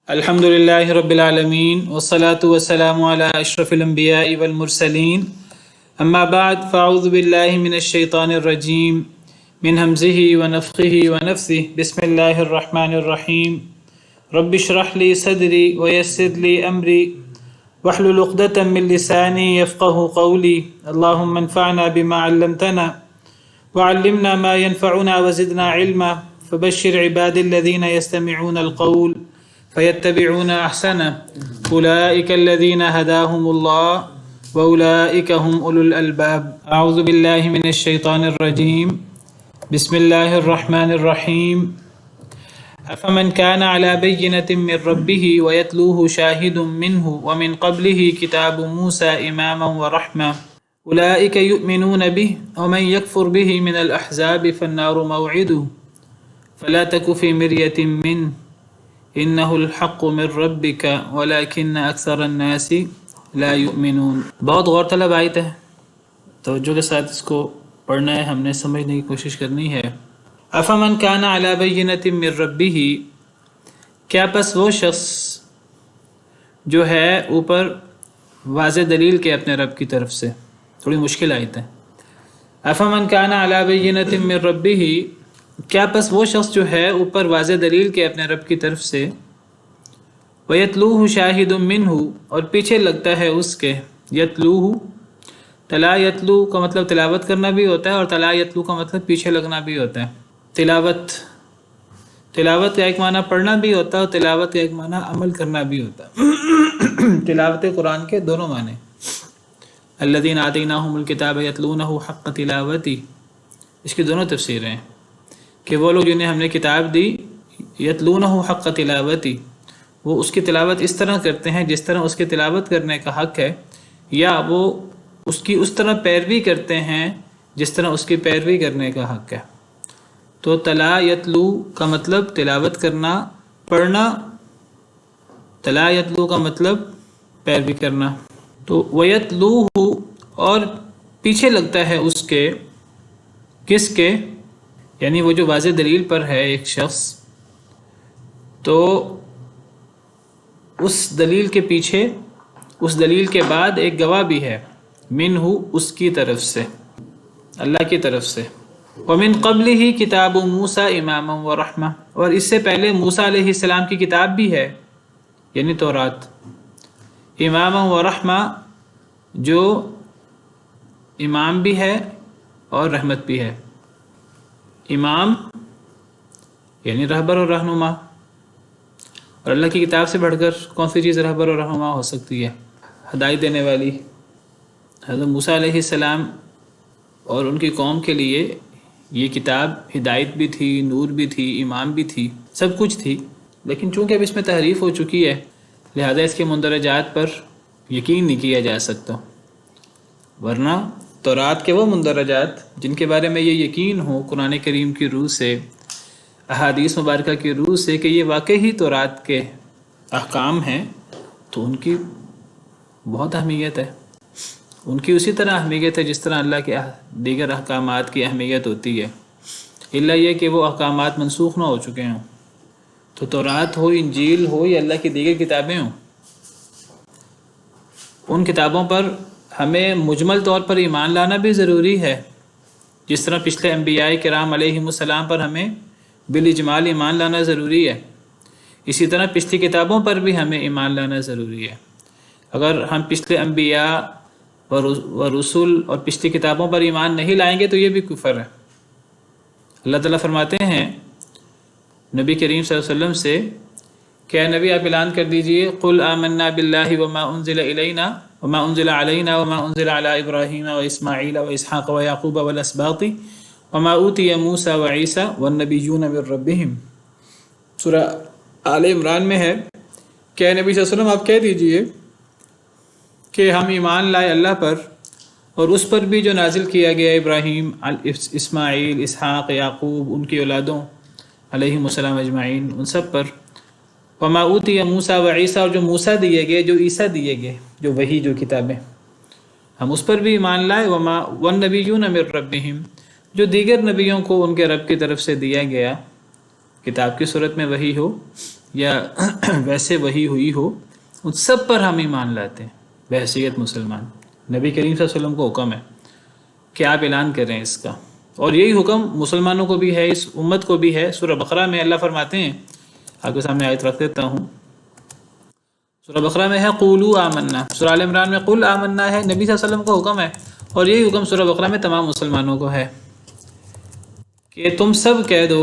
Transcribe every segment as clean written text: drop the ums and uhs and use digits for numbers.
الحمد لله رب العالمين والصلاة والسلام على أشرف الأنبياء والمرسلين أما بعد فأعوذ بالله من الشيطان الرجيم من همزه ونفخه ونفثه بسم الله الرحمن الرحيم رب اشرح لي صدري ويسر لي أمري واحلل عقدة من لساني يفقه قولي اللهم انفعنا بما علمتنا وعلمنا ما ينفعنا وزدنا علما فبشر عباد الذين يستمعون القول فيتبعون أحسنه أولئك الذين هداهم الله وأولئك هم أولو الألباب أعوذ بالله من الشيطان الرجيم بسم الله الرحمن الرحيم أفمن كان على بينة من ربه ويتلوه شاهد منه ومن قبله كتاب موسى إماما ورحمة أولئك يؤمنون به ومن يكفر به من الأحزاب فالنار موعده فلا تك في مرية منه إنه الحق من ربك ولكن أكثر الناس لا يؤمنون۔ بہت غور طلب آیت ہے، توجہ کے ساتھ اس کو پڑھنا ہے، ہم نے سمجھنے کی کوشش کرنی ہے۔ افمن کان علی بینۃ من ربہ، کیا پس وہ شخص جو ہے اوپر واضح دلیل کے اپنے رب کی طرف سے، تھوڑی مشکل آیت ہے۔ افمن کان علی بینۃ من ربہ، کیا پس وہ شخص جو ہے اوپر واضح دلیل کے اپنے رب کی طرف سے، وَيَتْلُوهُ شَاهِدٌ مِّنْهُ، اور پیچھے لگتا ہے اس کے، یتلوہ تلا یتلو کا مطلب تلاوت کرنا بھی ہوتا ہے، اور تلا یتلو کا مطلب پیچھے لگنا بھی ہوتا ہے۔ تلاوت کا ایک معنی پڑھنا بھی ہوتا ہے، اور تلاوت کا ایک معنی عمل کرنا بھی ہوتا ہے۔ تلاوت قرآن کے دونوں معنی، الذین آتیناہم الکتاب یتلونہ حق تلاوتی، اس کی دونوں تفسیریں ہیں کہ وہ لوگ جنہیں ہم نے کتاب دی، یتلونہ حق تلاوتی، وہ اس کی تلاوت اس طرح کرتے ہیں جس طرح اس کی تلاوت کرنے کا حق ہے، یا وہ اس کی اس طرح پیروی کرتے ہیں جس طرح اس کی پیروی کرنے کا حق ہے۔ تو تلا یتلو کا مطلب تلاوت کرنا، پڑھنا، تلا یتلو کا مطلب پیروی کرنا۔ تو وَيَتْلُوهُ، اور پیچھے لگتا ہے اس کے، کس کے؟ یعنی وہ جو واضح دلیل پر ہے ایک شخص، تو اس دلیل کے پیچھے، اس دلیل کے بعد ایک گواہ بھی ہے، منہ، اس کی طرف سے، اللہ کی طرف سے۔ وَمِن قَبْلِهِ كِتَابُ مُوسَى إِمَامًا وَرَحْمَةً، اور اس سے پہلے موسیٰ علیہ السلام کی کتاب بھی ہے، یعنی تورات، امامًا وَرَحْمَةً، جو امام بھی ہے اور رحمت بھی ہے۔ امام یعنی رہبر اور رہنما، اور اللہ کی کتاب سے بڑھ کر کون سی چیز رہبر اور رہنما ہو سکتی ہے؟ ہدایت دینے والی۔ حضرت موسیٰ علیہ السلام اور ان کی قوم کے لیے یہ کتاب ہدایت بھی تھی، نور بھی تھی، امام بھی تھی، سب کچھ تھی، لیکن چونکہ اب اس میں تحریف ہو چکی ہے، لہذا اس کے مندرجات پر یقین نہیں کیا جا سکتا، ورنہ تورات کے وہ مندرجات جن کے بارے میں یہ یقین ہو قرآن کریم کی روح سے، احادیث مبارکہ کی روح سے، کہ یہ واقعی تورات کے احکام ہیں، تو ان کی بہت اہمیت ہے، ان کی اسی طرح اہمیت ہے جس طرح اللہ کے دیگر احکامات کی اہمیت ہوتی ہے، الا یہ کہ وہ احکامات منسوخ نہ ہو چکے ہوں۔ تو تورات ہو، انجیل ہو، یا اللہ کی دیگر کتابیں ہوں، ان کتابوں پر ہمیں مجمل طور پر ایمان لانا بھی ضروری ہے، جس طرح پچھلے انبیاء کرام علیہم السلام پر ہمیں بالاجمال ایمان لانا ضروری ہے، اسی طرح پچھلی کتابوں پر بھی ہمیں ایمان لانا ضروری ہے۔ اگر ہم پچھلے انبیاء و رسول اور پچھلی کتابوں پر ایمان نہیں لائیں گے تو یہ بھی کفر ہے۔ اللہ تعالیٰ فرماتے ہیں نبی کریم صلی اللہ علیہ وسلم سے کہ اے نبی، آپ اعلان کر دیجئے، قل آمنا باللہ وما انزل الینا وما انزل علینا وما انزل علی ابراہیم واسماعیل واسحاق ویعقوب والاسباط وما اوتی موسیٰ وعیسیٰ والنبیون من ربہم۔ سورہ آل عمران میں ہے کہ اے نبی صلی اللہ علیہ وسلم، آپ کہہ دیجئے کہ ہم ایمان لائے اللہ پر اور اس پر بھی جو نازل کیا گیا ابراہیم، اسماعیل، اسحاق، یعقوب، ان کی اولادوں علیہم السلام اجمعین، ان سب پر، وما اوتی موسیٰ وعیسیٰ، اور جو موسیٰ دیے گئے، جو عیسیٰ دیے گئے، جو وحی، جو کتابیں، ہم اس پر بھی ایمان لائے، وما والنبیون من ربہم، جو دیگر نبیوں کو ان کے رب کی طرف سے دیا گیا، کتاب کی صورت میں وحی ہو یا ویسے وحی ہوئی ہو، ان سب پر ہم ایمان لاتے ہیں بحیثیت مسلمان۔ نبی کریم صلی اللہ علیہ وسلم کو حکم ہے کہ آپ اعلان کریں اس کا، اور یہی حکم مسلمانوں کو بھی ہے، اس امت کو بھی ہے۔ سورہ بقرہ میں اللہ فرماتے ہیں، آپ کے سامنے آیت رکھ دیتا ہوں، سورہ بقرہ میں ہے قولوا آمنا، سورہ آل عمران میں قل آمنا ہے، نبی صلی اللہ علیہ وسلم کو حکم ہے، اور یہی حکم سورہ بقرہ میں تمام مسلمانوں کو ہے کہ تم سب کہہ دو،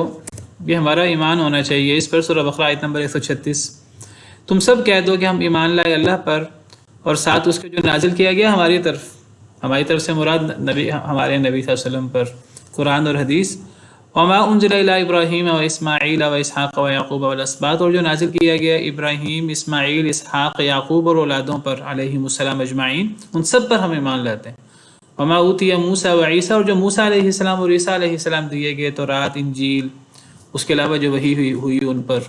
یہ ہمارا ایمان ہونا چاہیے اس پر۔ سورہ بقرہ آیت نمبر 136، تم سب کہہ دو کہ ہم ایمان لائے اللہ پر اور ساتھ اس کے جو نازل کیا گیا ہماری طرف سے مراد ہمارے نبی صلی اللہ علیہ وسلم پر، قرآن اور حدیث، وما انزل الی ابراہیم و اسماعیل و اسحاق و یعقوب والاسباط، اور جو نازل کیا گیا ابراہیم، اسماعیل، اسحاق، یعقوب اور اولادوں پر علیہم السلام اجمعین، ان سب پر ہم ایمان لاتے ہیں۔ وما اوتی موسیٰ و عیسیٰ، اور جو موسیٰ علیہ السلام اور عیسیٰ علیہ السلام دیے گئے تورات، انجیل، اس کے علاوہ جو وحی ہوئی ان پر۔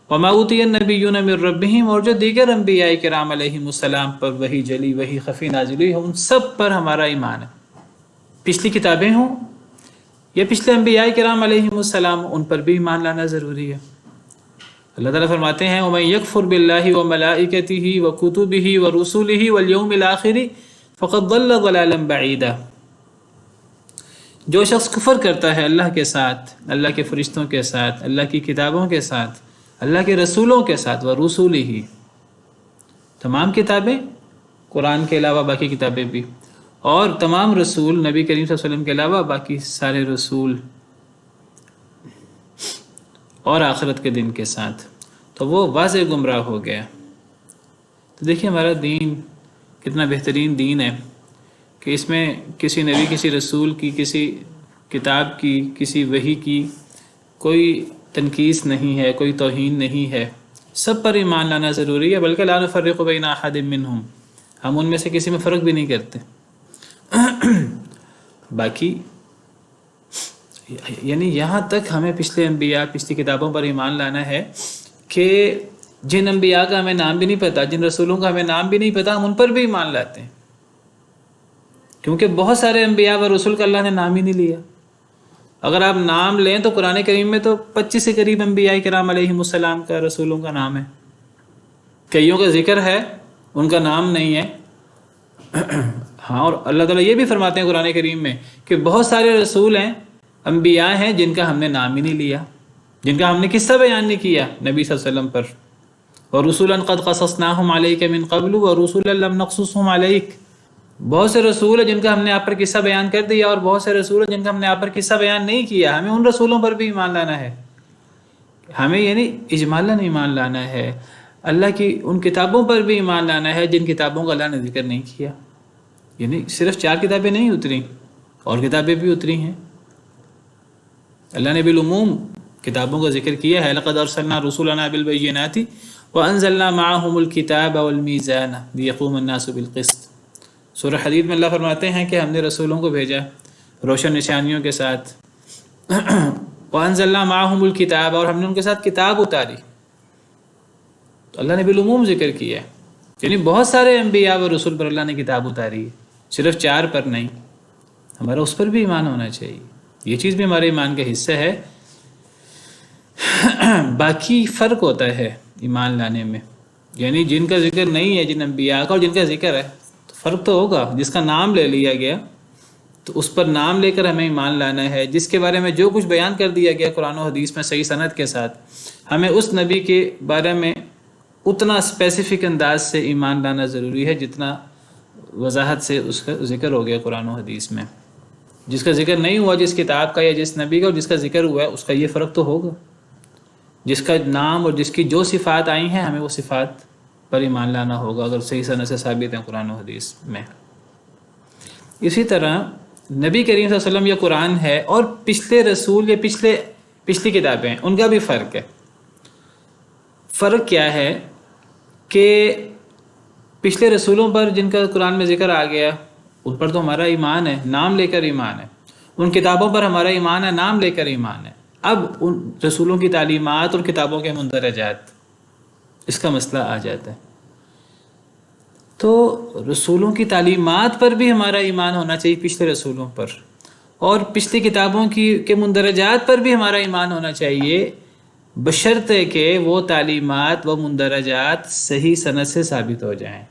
وما اوتی النبیون من ربہم، اور جو دیگر انبیاء کرام علیہم السلام پر وحی جلی وحی خفی نازل ہوئی، ان سب پر ہمارا ایمان ہے۔ پچھلی کتابیں ہوں یا پچھلے انبیاء کرام علیہم السلام، ان پر بھی ایمان لانا ضروری ہے۔ اللہ تعالیٰ فرماتے ہیں وَمَن يَكْفُرْ بِاللَّهِ وَمَلَائِكَتِهِ وَكُتُبِهِ وَرُسُلِهِ وَالْيَوْمِ الْآخِرِ فَقَدْ ضَلَّ ضَلَالًا بَعِيدًا، جو شخص کفر کرتا ہے اللہ کے ساتھ، اللہ کے فرشتوں کے ساتھ، اللہ کی کتابوں کے ساتھ، اللہ کے رسولوں کے ساتھ، وَرُسُلِهِ، تمام کتابیں، قرآن کے علاوہ باقی کتابیں بھی، اور تمام رسول، نبی کریم صلی اللہ علیہ وسلم کے علاوہ باقی سارے رسول، اور آخرت کے دن کے ساتھ، تو وہ واضح گمراہ ہو گیا۔ تو دیکھیے ہمارا دین کتنا بہترین دین ہے کہ اس میں کسی نبی، کسی رسول کی، کسی کتاب کی، کسی وحی کی کوئی تنقیص نہیں ہے، کوئی توہین نہیں ہے، سب پر ایمان لانا ضروری ہے، بلکہ لا نفرق بین احد منہم، ہم ان میں سے کسی میں فرق بھی نہیں کرتے۔ باقی یعنی یہاں تک ہمیں پچھلے انبیاء، پچھلی کتابوں پر ایمان لانا ہے کہ جن انبیاء کا ہمیں نام بھی نہیں پتا، جن رسولوں کا ہمیں نام بھی نہیں پتا، ہم ان پر بھی ایمان لاتے ہیں، کیونکہ بہت سارے انبیاء و رسول کا اللہ نے نام ہی نہیں لیا۔ اگر آپ نام لیں تو قرآن کریم میں تو 25 کے قریب انبیاء کرام علیہم السلام کا، رسولوں کا نام ہے، کئیوں کا ذکر ہے، ان کا نام نہیں ہے۔ ہاں، اور اللہ تعالیٰ یہ بھی فرماتے ہیں قرآن کریم میں کہ بہت سارے رسول ہیں، انبیاء ہیں، جن کا ہم نے نام ہی نہیں لیا، جن کا ہم نے قصہ بیان نہیں کیا نبی صلی اللہ علیہ وسلم پر۔ وَرُسُلًا قَدْ قَصَصْنَاهُمْ عَلَيْكَ مِن قَبْلُ وَرُسُلًا لَمْ نَقْصُصْهُمْ عَلَيْكَ، بہت سے رسول ہیں جن کا ہم نے آپ پر قصہ بیان کر دیا، اور بہت سے رسول ہیں جن کا ہم نے آپ پر قصہ بیان نہیں کیا۔ ہمیں ان رسولوں پر بھی ایمان لانا ہے، ہمیں یعنی اجمالاً ایمان لانا ہے، اللہ کی ان کتابوں پر بھی ایمان لانا ہے جن کتابوں کا اللہ نے ذکر نہیں کیا، یعنی صرف 4 کتابیں نہیں اتری، اور کتابیں بھی اتری ہیں۔ اللہ نے بالعموم کتابوں کا ذکر کیا ہے، لَقَدْ أَرْسَلْنَا رُسُلَنَا بِالْبَيِّنَاتِ وَأَنزَلْنَا مَعَهُمُ الْكِتَابَ وَالْمِيزَانَ لِيَقُومَ النَّاسُ بِالْقِسْطِ، سورہ حدید میں اللہ فرماتے ہیں کہ ہم نے رسولوں کو بھیجا روشن نشانیوں کے ساتھ، وَأَنزَلْنَا مَعَهُمُ الْكِتَابَ، اور ہم نے ان کے ساتھ کتاب اتاری، تو اللہ نے بالعموم ذکر کیا ہے، یعنی بہت سارے انبیاء و رسول پر اللہ نے کتاب اتاری ہے، صرف 4 پر نہیں۔ ہمارا اس پر بھی ایمان ہونا چاہیے، یہ چیز بھی ہمارے ایمان کا حصہ ہے۔ باقی فرق ہوتا ہے ایمان لانے میں، یعنی جن کا ذکر نہیں ہے، جن انبیاء کا، اور جن کا ذکر ہے، تو فرق تو ہوگا۔ جس کا نام لے لیا گیا تو اس پر نام لے کر ہمیں ایمان لانا ہے، جس کے بارے میں جو کچھ بیان کر دیا گیا قرآن و حدیث میں صحیح سند کے ساتھ، ہمیں اس نبی کے بارے میں اتنا اسپیسیفک انداز سے ایمان لانا ضروری ہے جتنا وضاحت سے اس کا ذکر ہو گیا قرآن و حدیث میں۔ جس کا ذکر نہیں ہوا، جس کتاب کا یا جس نبی کا، اور جس کا ذکر ہوا ہے، اس کا یہ فرق تو ہوگا۔ جس کا نام اور جس کی جو صفات آئی ہیں، ہمیں وہ صفات پر ایمان لانا ہوگا اگر صحیح سند سے ثابت ہیں قرآن و حدیث میں۔ اسی طرح نبی کریم صلی اللہ علیہ وسلم یا قرآن ہے، اور پچھلے رسول یا پچھلی کتابیں ہیں، ان کا بھی فرق ہے۔ فرق کیا ہے کہ پچھلے رسولوں پر جن کا قرآن میں ذکر آ گیا، ان پر تو ہمارا ایمان ہے، نام لے کر ایمان ہے، ان کتابوں پر ہمارا ایمان ہے، نام لے کر ایمان ہے۔ اب ان رسولوں کی تعلیمات اور کتابوں کے مندرجات، اس کا مسئلہ آ جاتا ہے۔ تو رسولوں کی تعلیمات پر بھی ہمارا ایمان ہونا چاہیے، پچھلے رسولوں پر، اور پچھلی کتابوں کے مندرجات پر بھی ہمارا ایمان ہونا چاہیے، بشرطے کہ وہ تعلیمات و مندرجات صحیح سند سے ثابت ہو جائیں۔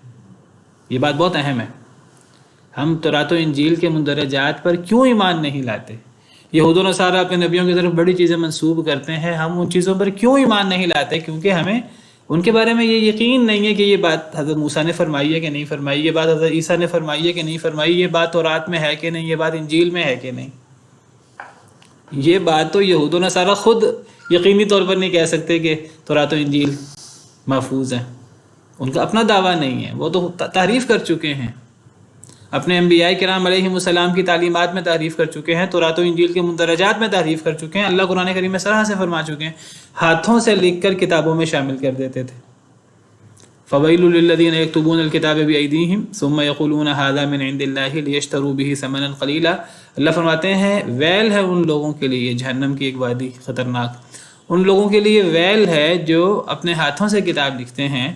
یہ بات بہت اہم ہے۔ ہم تورات و انجیل کے مندرجات پر کیوں ایمان نہیں لاتے؟ یہود و نصارہ اپنے نبیوں کی طرف بڑی چیزیں منسوب کرتے ہیں، ہم ان چیزوں پر کیوں ایمان نہیں لاتے؟ کیونکہ ہمیں ان کے بارے میں یہ یقین نہیں ہے کہ یہ بات حضرت موسیٰ نے فرمائی ہے کہ نہیں فرمائی، یہ بات حضرت عیسیٰ نے فرمائی ہے کہ نہیں فرمائی، یہ بات تورات میں ہے کہ نہیں، یہ بات انجیل میں ہے کہ نہیں۔ یہ بات تو یہود و نصارہ خود یقینی طور پر نہیں کہہ سکتے کہ تورات و انجیل محفوظ ہیں، ان کا اپنا دعویٰ نہیں ہے، وہ تو تحریف کر چکے ہیں، اپنے انبیاء کرام علیہم السلام کی تعلیمات میں تحریف کر چکے ہیں، تورات و انجیل کے مندرجات میں تحریف کر چکے ہیں۔ اللہ قرآن کریم میں صراحہ سے فرما چکے ہیں، ہاتھوں سے لکھ کر کتابوں میں شامل کر دیتے تھے۔ فَوَيْلٌ لِّلَّذِينَ يَكْتُبُونَ الْكِتَابَ بِأَيْدِيهِمْ ثُمَّ يَقُولُونَ هَٰذَا مِنْ عِندِ اللَّهِ لِيَشْتَرُوا بِهِ ثَمَنًا قَلِيلًا۔ اللہ فرماتے ہیں ویل ہے ان لوگوں کے لیے، جہنم کی ایک وادی خطرناک، ان لوگوں کے لیے ویل ہے جو اپنے ہاتھوں سے کتاب لکھتے ہیں،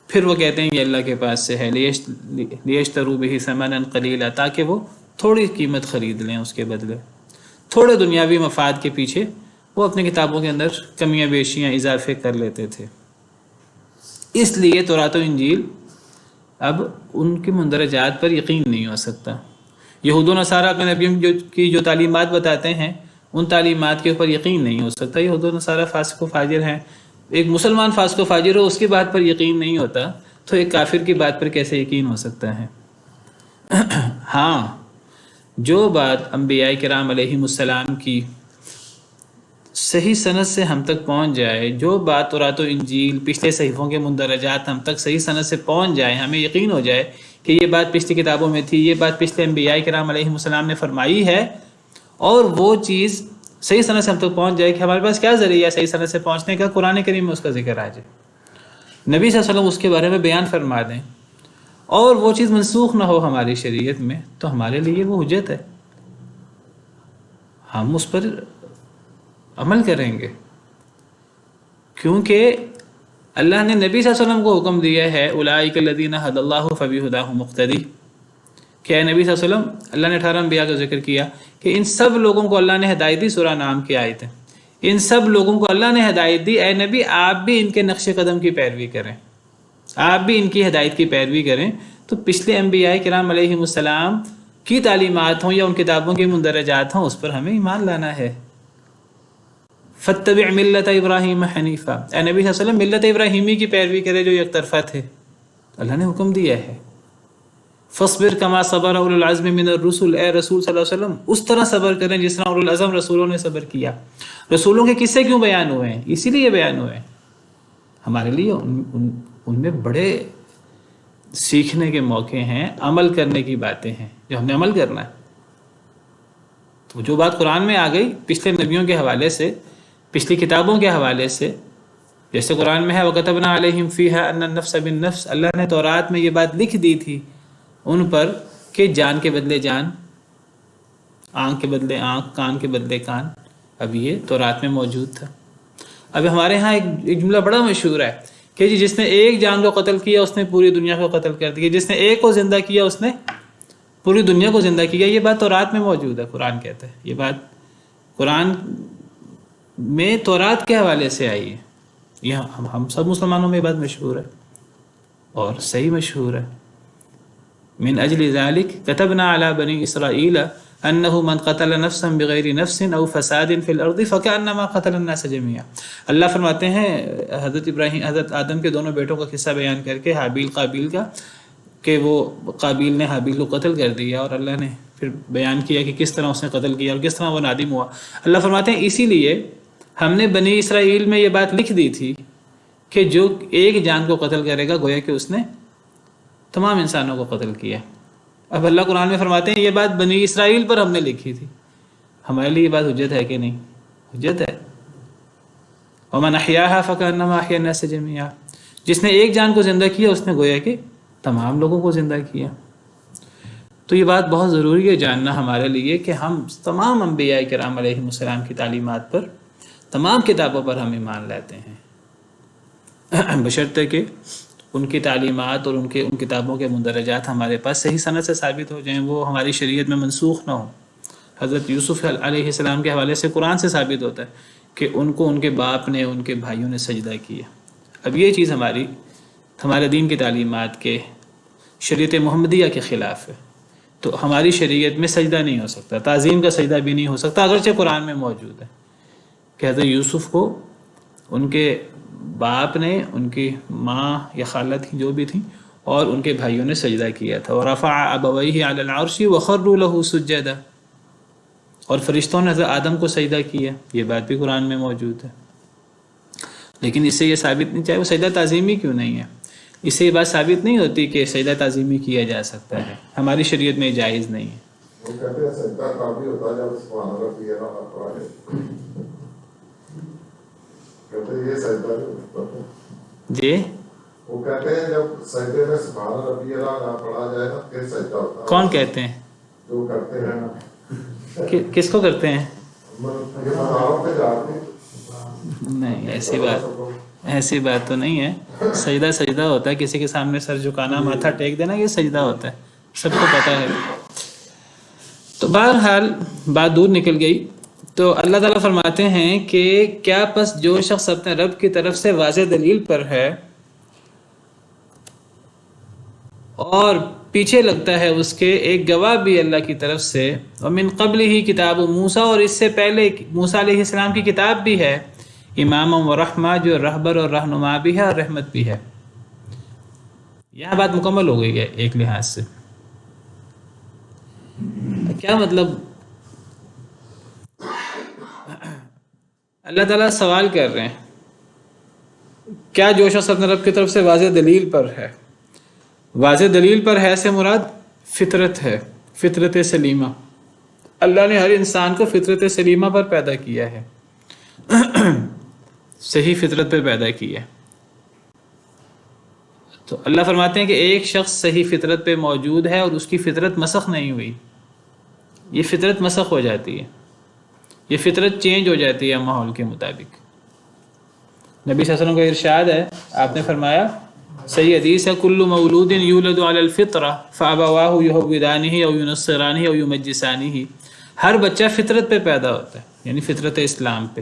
پھر وہ کہتے ہیں یہ اللہ کے پاس سے ہے، لیشتروا بہ ثمنا قلیلا، تاکہ وہ تھوڑی قیمت خرید لیں، اس کے بدلے تھوڑے دنیاوی مفاد کے پیچھے وہ اپنی کتابوں کے اندر کمیاں بیشیاں اضافے کر لیتے تھے۔ اس لیے تورات و انجیل اب ان کے مندرجات پر یقین نہیں ہو سکتا۔ یہود و نصارہ اپنے نبیوں کی جو تعلیمات بتاتے ہیں ان تعلیمات کے اوپر یقین نہیں ہو سکتا۔ یہود و نصارہ فاسق و فاجر ہیں، ایک مسلمان فاسق و فاجر ہو اس کی بات پر یقین نہیں ہوتا تو ایک کافر کی بات پر کیسے یقین ہو سکتا ہے؟ ہاں، جو بات انبیاء کرام علیہم السلام کی صحیح سند سے ہم تک پہنچ جائے، جو بات تورات و انجیل پچھلے صحیفوں کے مندرجات ہم تک صحیح سند سے پہنچ جائے، ہمیں یقین ہو جائے کہ یہ بات پچھلی کتابوں میں تھی، یہ بات پچھلے انبیاء کرام علیہم السلام نے فرمائی ہے، اور وہ چیز صحیح سند سے ہم تک پہنچ جائے کہ ہمارے پاس کیا ذریعہ ہے صحیح سند سے پہنچنے کا؟ قرآن کریم میں اس کا ذکر آ جائے، نبی صلی اللہ علیہ وسلم اس کے بارے میں بیان فرما دیں، اور وہ چیز منسوخ نہ ہو ہماری شریعت میں، تو ہمارے لیے وہ حجت ہے، ہم اس پر عمل کریں گے، کیونکہ اللہ نے نبی صلی اللہ علیہ وسلم کو حکم دیا ہے اولئک الذین ھدی اللہ فبہداہ مقتدی، کہ اے نبی صلی اللہ علیہ وسلم، اللہ نے 18 انبیاء کا ذکر کیا کہ ان سب لوگوں کو اللہ نے ہدایت دی، سورہ نام کی آیت ہے، ان سب لوگوں کو اللہ نے ہدایت دی، اے نبی آپ بھی ان کے نقش قدم کی پیروی کریں، آپ بھی ان کی ہدایت کی پیروی کریں۔ تو پچھلے انبیاء کرام علیہم السلام کی تعلیمات ہوں یا ان کتابوں کے مندرجات ہوں، اس پر ہمیں ایمان لانا ہے۔ فاتبع ملت ابراہیم حنیفہ، اے نبی صلی اللہ علیہ وسلم ملت ابراہیمی کی پیروی کرے جو یک طرفہ تھے، اللہ نے حکم دیا ہے۔ فاصبر کما صبر اولو العزم من الرسل، اے رسول صلی اللہ علیہ وسلم اس طرح صبر کریں جس طرح اولو العزم رسولوں نے صبر کیا۔ رسولوں کے قصے کیوں بیان ہوئے ہیں؟ اسی لیے بیان ہوئے ہیں، ہمارے لیے ان میں بڑے سیکھنے کے موقع ہیں، عمل کرنے کی باتیں ہیں جو ہم نے عمل کرنا ہے۔ تو جو بات قرآن میں آ گئی پچھلے نبیوں کے حوالے سے، پچھلی کتابوں کے حوالے سے، جیسے قرآن میں ہے وَكَتَبْنَا عَلَيْهِمْ فِيهَا أَنَّ النَّفْسَ بِالنَّفْسِ، اللہ نے تورات میں یہ بات لکھ دی تھی ان پر کہ جان کے بدلے جان، آنکھ کے بدلے آنکھ، کان کے بدلے کان، اب یہ تورات میں موجود تھا۔ اب ہمارے ہاں ایک جملہ بڑا مشہور ہے کہ جس نے ایک جان کو قتل کیا اس نے پوری دنیا کو قتل کر دیا، جس نے ایک کو زندہ کیا اس نے پوری دنیا کو زندہ کیا۔ یہ بات تورات میں موجود ہے، قرآن کہتا ہے، یہ بات قرآن میں تورات کے حوالے سے آئی ہے، یہ ہم سب مسلمانوں میں یہ بات مشہور ہے اور صحیح مشہور ہے۔ من اجل ذلك كتبنا على بني اسرائيل انه من قتل نفسا بغیر نفس او فساد في الارض فكانما قتل الناس جميعا۔ اللہ فرماتے ہیں حضرت آدم کے دونوں بیٹوں کا قصہ بیان کر کے، حابیل قابیل کا، کہ وہ قابیل نے حابیل کو قتل کر دیا، اور اللہ نے پھر بیان کیا کہ کس طرح اس نے قتل کیا اور کس طرح وہ نادم ہوا۔ اللہ فرماتے ہیں اسی لیے ہم نے بنی اسرائیل میں یہ بات لکھ دی تھی کہ جو ایک جان کو قتل کرے گا گویا کہ اس نے تمام انسانوں کو قتل کیا۔ اب اللہ قرآن میں فرماتے ہیں یہ بات بنی اسرائیل پر ہم نے لکھی تھی، ہمارے لیے یہ بات حجت ہے کہ نہیں؟ حجت ہے۔ وَمَنْ أَحْيَاهَا فَكَأَنَّمَا أَحْيَا النَّاسَ جَمِيعًا، جس نے ایک جان کو زندہ کیا اس نے گویا کہ تمام لوگوں کو زندہ کیا۔ تو یہ بات بہت ضروری ہے جاننا ہمارے لیے کہ ہم تمام انبیاء کرام علیہم السلام کی تعلیمات پر، تمام کتابوں پر ہم ایمان لاتے ہیں، بشرطے کہ ان کی تعلیمات اور ان کتابوں کے مندرجات ہمارے پاس صحیح سند سے ثابت ہو جائیں، وہ ہماری شریعت میں منسوخ نہ ہوں۔ حضرت یوسف علیہ السلام کے حوالے سے قرآن سے ثابت ہوتا ہے کہ ان کو ان کے باپ نے ان کے بھائیوں نے سجدہ کیا۔ اب یہ چیز ہمارے دین کی تعلیمات کے شریعت محمدیہ کے خلاف ہے، تو ہماری شریعت میں سجدہ نہیں ہو سکتا، تعظیم کا سجدہ بھی نہیں ہو سکتا، اگرچہ قرآن میں موجود ہے کہ حضرت یوسف کو ان کے باپ نے، ان کی ماں یا خالہ تھی جو بھی تھیں، اور ان کے بھائیوں نے سجدہ کیا تھا۔ وَرَفَعَ أَبَوَيْهِ عَلَى الْعَرْشِ وَخَرُّوا لَهُ سُجَّدًا، اور فرشتوں نے حضرت آدم کو سجدہ کیا، یہ بات بھی قرآن میں موجود ہے۔ لیکن اس سے یہ ثابت نہیں، چاہے وہ سجدہ تعظیمی کیوں نہیں ہے، اس سے یہ بات ثابت نہیں ہوتی کہ سجدہ تعظیمی کیا جا سکتا ہے، ہماری شریعت میں جائز نہیں ہے۔ وہ کہتے ہیں سجدہ کافی ہوتا ہے جب سبحان ربی الاعلیٰ پڑھا جائے، کہتے ہیں یہ سجدہ جی وہ کہتے ہیں جب سجدے میں سبحان ربی الاعلیٰ پڑھا جائے نا پھر سجدہ ہوتا ہے۔ کون کہتے ہیں؟ جو کرتے ہیں کس کو کرتے ہیں؟ یہ مزاروں پہ جاتے ہیں۔ نہیں، ایسی بات تو نہیں ہے۔ سجدہ ہوتا ہے، کسی کے سامنے سر جھکانا، ماتھا ٹیک دینا، یہ سجدہ ہوتا ہے، سب کو پتہ ہے۔ تو بہرحال بات دور نکل گئی، تو اللہ تعالیٰ فرماتے ہیں کہ کیا پس جو شخص اپنے رب کی طرف سے واضح دلیل پر ہے اور پیچھے لگتا ہے اس کے ایک گواہ بھی اللہ کی طرف سے، ومن قبل ہی کتاب موسیٰ، اور اس سے پہلے موسیٰ علیہ السلام کی کتاب بھی ہے، امام و رحمہ، جو رہبر اور رہنما بھی ہے اور رحمت بھی ہے۔ یہاں بات مکمل ہو گئی ہے ایک لحاظ سے۔ کیا مطلب؟ اللہ تعالیٰ سوال کر رہے ہیں کیا جو شخص اپنے رب کی طرف سے واضح دلیل پر ہے، واضح دلیل پر ہے سے مراد فطرت ہے، فطرت سلیمہ۔ اللہ نے ہر انسان کو فطرت سلیمہ پر پیدا کیا ہے، صحیح فطرت پہ پیدا کیا ہے۔ تو اللہ فرماتے ہیں کہ ایک شخص صحیح فطرت پہ موجود ہے اور اس کی فطرت مسخ نہیں ہوئی، یہ فطرت مسخ ہو جاتی ہے، یہ فطرت چینج ہو جاتی ہے ماحول کے مطابق۔ نبی صلی اللہ علیہ وسلم کا ارشاد ہے، آپ نے فرمایا، صحیح حدیث ہے، کل مولود یولد علی الفطرہ فابواہ یہودانہ او ینصرانہ او یمجسانہ، ہر بچہ فطرت پہ پیدا ہوتا ہے، یعنی فطرت اسلام پہ،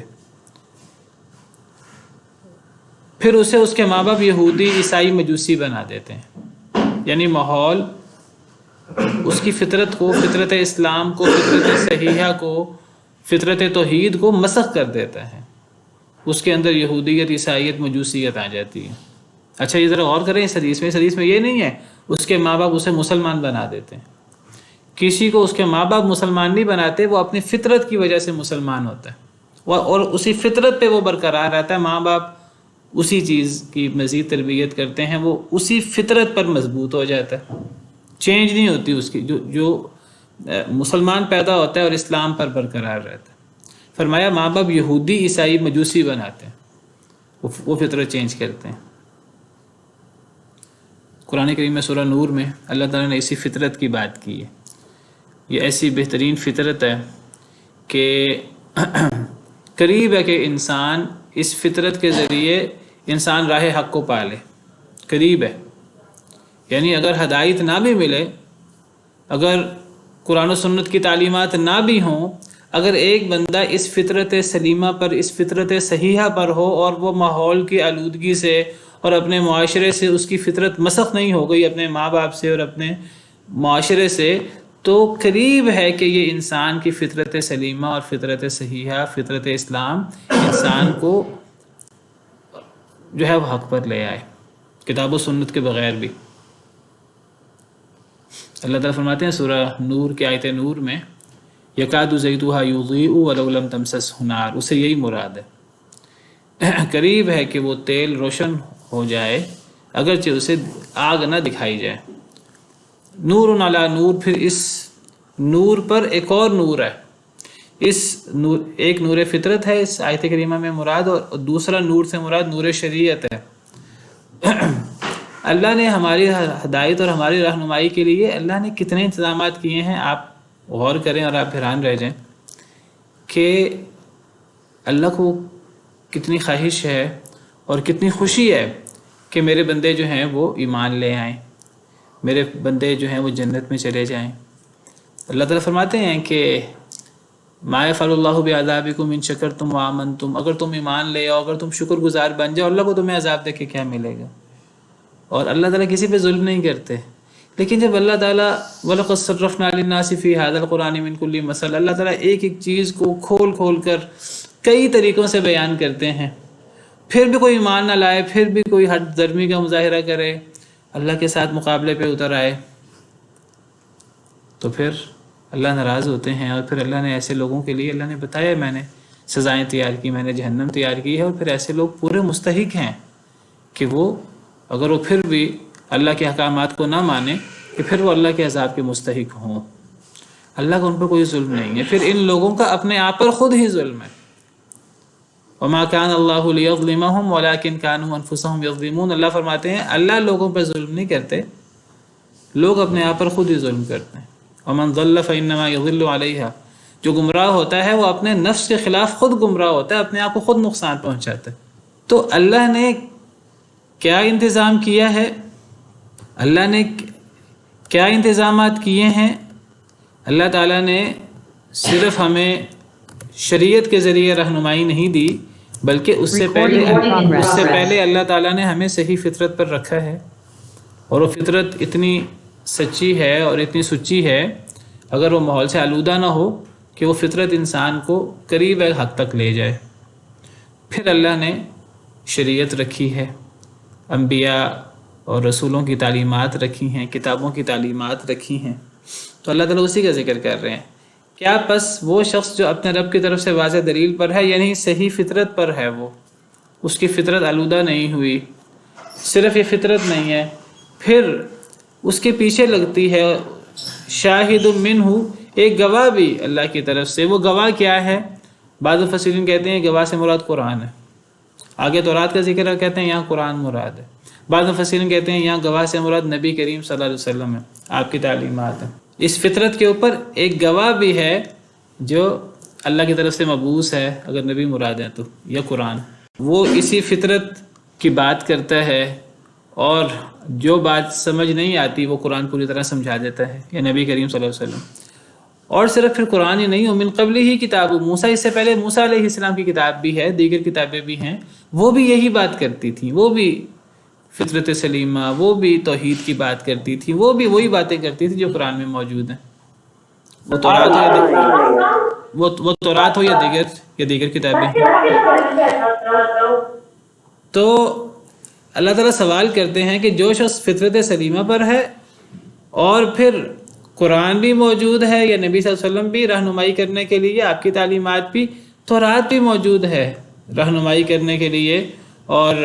پھر اسے اس کے ماں باپ یہودی عیسائی مجوسی بنا دیتے ہیں، یعنی ماحول اس کی فطرت کو، فطرت اسلام کو، فطرت صحیحہ کو، فطرت توحید کو مسخ کر دیتا ہے، اس کے اندر یہودیت، عیسائیت، مجوسیت آ جاتی ہے۔ اچھا یہ ذرا غور کریں، اس حدیث میں یہ نہیں ہے اس کے ماں باپ اسے مسلمان بنا دیتے ہیں، کسی کو اس کے ماں باپ مسلمان نہیں بناتے، وہ اپنی فطرت کی وجہ سے مسلمان ہوتا ہے، اور اسی فطرت پہ وہ برقرار رہتا ہے، ماں باپ اسی چیز کی مزید تربیت کرتے ہیں، وہ اسی فطرت پر مضبوط ہو جاتا ہے، چینج نہیں ہوتی اس کی، جو مسلمان پیدا ہوتا ہے اور اسلام پر برقرار رہتا ہے۔ فرمایا ماں باپ یہودی، عیسائی، مجوسی بناتے ہیں، وہ فطرت چینج کرتے ہیں۔ قرآن کریم میں سورہ نور میں اللہ تعالیٰ نے اسی فطرت کی بات کی ہے، یہ ایسی بہترین فطرت ہے کہ قریب ہے کہ انسان اس فطرت کے ذریعے انسان راہ حق کو پالے، قریب ہے، یعنی اگر ہدایت نہ بھی ملے، اگر قرآن و سنت کی تعلیمات نہ بھی ہوں، اگر ایک بندہ اس فطرت سلیمہ پر، اس فطرت صحیحہ پر ہو، اور وہ ماحول کی آلودگی سے اور اپنے معاشرے سے اس کی فطرت مسخ نہیں ہو گئی، اپنے ماں باپ سے اور اپنے معاشرے سے، تو قریب ہے کہ یہ انسان کی فطرت سلیمہ اور فطرت صحیحہ، فطرت اسلام انسان کو جو ہے وہ حق پر لے آئے، کتاب و سنت کے بغیر بھی۔ اللہ تعالیٰ فرماتے ہیں سورہ نور کی آیت نور میں، یکاد زیتها یضیء ولو لم تمسسہ نار، اسے یہی مراد ہے، قریب ہے کہ وہ تیل روشن ہو جائے اگرچہ اسے آگ نہ دکھائی جائے۔ نور علی نور، پھر اس نور پر ایک اور نور ہے، اس نور، ایک نور فطرت ہے اس آیت کریمہ میں مراد، اور دوسرا نور سے مراد نور شریعت ہے۔ اللہ نے ہماری ہدایت اور ہماری رہنمائی کے لیے اللہ نے کتنے انتظامات کیے ہیں، آپ غور کریں اور آپ حیران رہ جائیں کہ اللہ کو کتنی خواہش ہے اور کتنی خوشی ہے کہ میرے بندے جو ہیں وہ ایمان لے آئیں، میرے بندے جو ہیں وہ جنت میں چلے جائیں۔ اللہ تعالیٰ فرماتے ہیں کہ ما یفعل اللہ بعذابکم ان شکرتم وآمنتم، اگر تم ایمان لے آؤ، اگر تم شکر گزار بن جاؤ، اللہ کو تمہیں عذاب دے کے کیا ملے گا؟ اور اللہ تعالیٰ کسی پہ ظلم نہیں کرتے۔ لیکن جب اللہ تعالیٰ وَلَقَدْ صَرَّفْنَا لِلنَّاسِ فِي هَذَا الْقُرْآنِ مِنْ كُلِّ مَثَلٍ، اللہ تعالیٰ ایک ایک چیز کو کھول کھول کر کئی طریقوں سے بیان کرتے ہیں، پھر بھی کوئی ایمان نہ لائے، پھر بھی کوئی ہٹ درمی کا مظاہرہ کرے، اللہ کے ساتھ مقابلے پہ اتر آئے، تو پھر اللہ ناراض ہوتے ہیں۔ اور پھر اللہ نے ایسے لوگوں کے لیے، اللہ نے بتایا میں نے سزائیں تیار کی، میں نے جہنم تیار کی ہے، اور پھر ایسے لوگ پورے مستحق ہیں کہ وہ اگر وہ پھر بھی اللہ کے احکامات کو نہ مانے کہ پھر وہ اللہ کے عذاب کے مستحق ہوں۔ اللہ کا ان پر کوئی ظلم نہیں ہے، پھر ان لوگوں کا اپنے آپ پر خود ہی ظلم ہے۔ وما كان الله ليظلمهم ولكن كانوا انفسهم يظلمون، اللہ فرماتے ہیں اللہ لوگوں پر ظلم نہیں کرتے، لوگ اپنے آپ پر خود ہی ظلم کرتے ہیں۔ ومن ضل فانما يضل عليها، جو گمراہ ہوتا ہے وہ اپنے نفس کے خلاف خود گمراہ ہوتا ہے، اپنے آپ کو خود نقصان پہنچاتا ہے۔ تو اللہ نے کیا انتظام کیا ہے، اللہ نے کیا انتظامات کیے ہیں؟ اللہ تعالیٰ نے صرف ہمیں شریعت کے ذریعے رہنمائی نہیں دی، بلکہ اس سے پہلے اللہ تعالیٰ نے ہمیں صحیح فطرت پر رکھا ہے، اور وہ فطرت اتنی سچی ہے اور اتنی سچی ہے، اگر وہ ماحول سے آلودہ نہ ہو کہ وہ فطرت انسان کو قریب حد تک لے جائے۔ پھر اللہ نے شریعت رکھی ہے، انبیاء اور رسولوں کی تعلیمات رکھی ہیں، کتابوں کی تعلیمات رکھی ہیں، تو اللہ تعالیٰ اسی کا ذکر کر رہے ہیں۔ کیا پس وہ شخص جو اپنے رب کی طرف سے واضح دلیل پر ہے، یعنی صحیح فطرت پر ہے، وہ اس کی فطرت آلودہ نہیں ہوئی، صرف یہ فطرت نہیں ہے، پھر اس کے پیچھے لگتی ہے شاہد منہ، ایک گواہ بھی اللہ کی طرف سے۔ وہ گواہ کیا ہے؟ بعض مفسرین کہتے ہیں گواہ سے مراد قرآن ہے، آگے تورات کا ذکر کہتے ہیں، یہاں قرآن مراد ہے۔ بعض مفسرین کہتے ہیں یہاں گواہ سے مراد نبی کریم صلی اللہ علیہ وسلم ہے، آپ کی تعلیمات ہیں۔ اس فطرت کے اوپر ایک گواہ بھی ہے جو اللہ کی طرف سے مبعوث ہے، اگر نبی مراد ہے تو، یا قرآن، وہ اسی فطرت کی بات کرتا ہے، اور جو بات سمجھ نہیں آتی وہ قرآن پوری طرح سمجھا دیتا ہے، یا نبی کریم صلی اللہ علیہ وسلم۔ اور صرف پھر قرآن ہی نہیں، من قبل ہی کتاب موسیٰ، اس سے پہلے موسیٰ علیہ السلام کی کتاب بھی ہے، دیگر کتابیں بھی ہیں، وہ بھی یہی بات کرتی تھیں، وہ بھی فطرت سلیمہ، وہ بھی توحید کی بات کرتی تھی، وہ بھی وہی باتیں کرتی تھی جو قرآن میں موجود ہیں، وہ تورات ہو یا دیگر کتابیں۔ تو اللہ تعالیٰ سوال کرتے ہیں کہ جو شخص فطرت سلیمہ پر ہے اور پھر قرآن بھی موجود ہے، یا نبی صلی اللہ علیہ وسلم بھی رہنمائی کرنے کے لیے، آپ کی تعلیمات بھی، تورات بھی موجود ہے رہنمائی کرنے کے لیے اور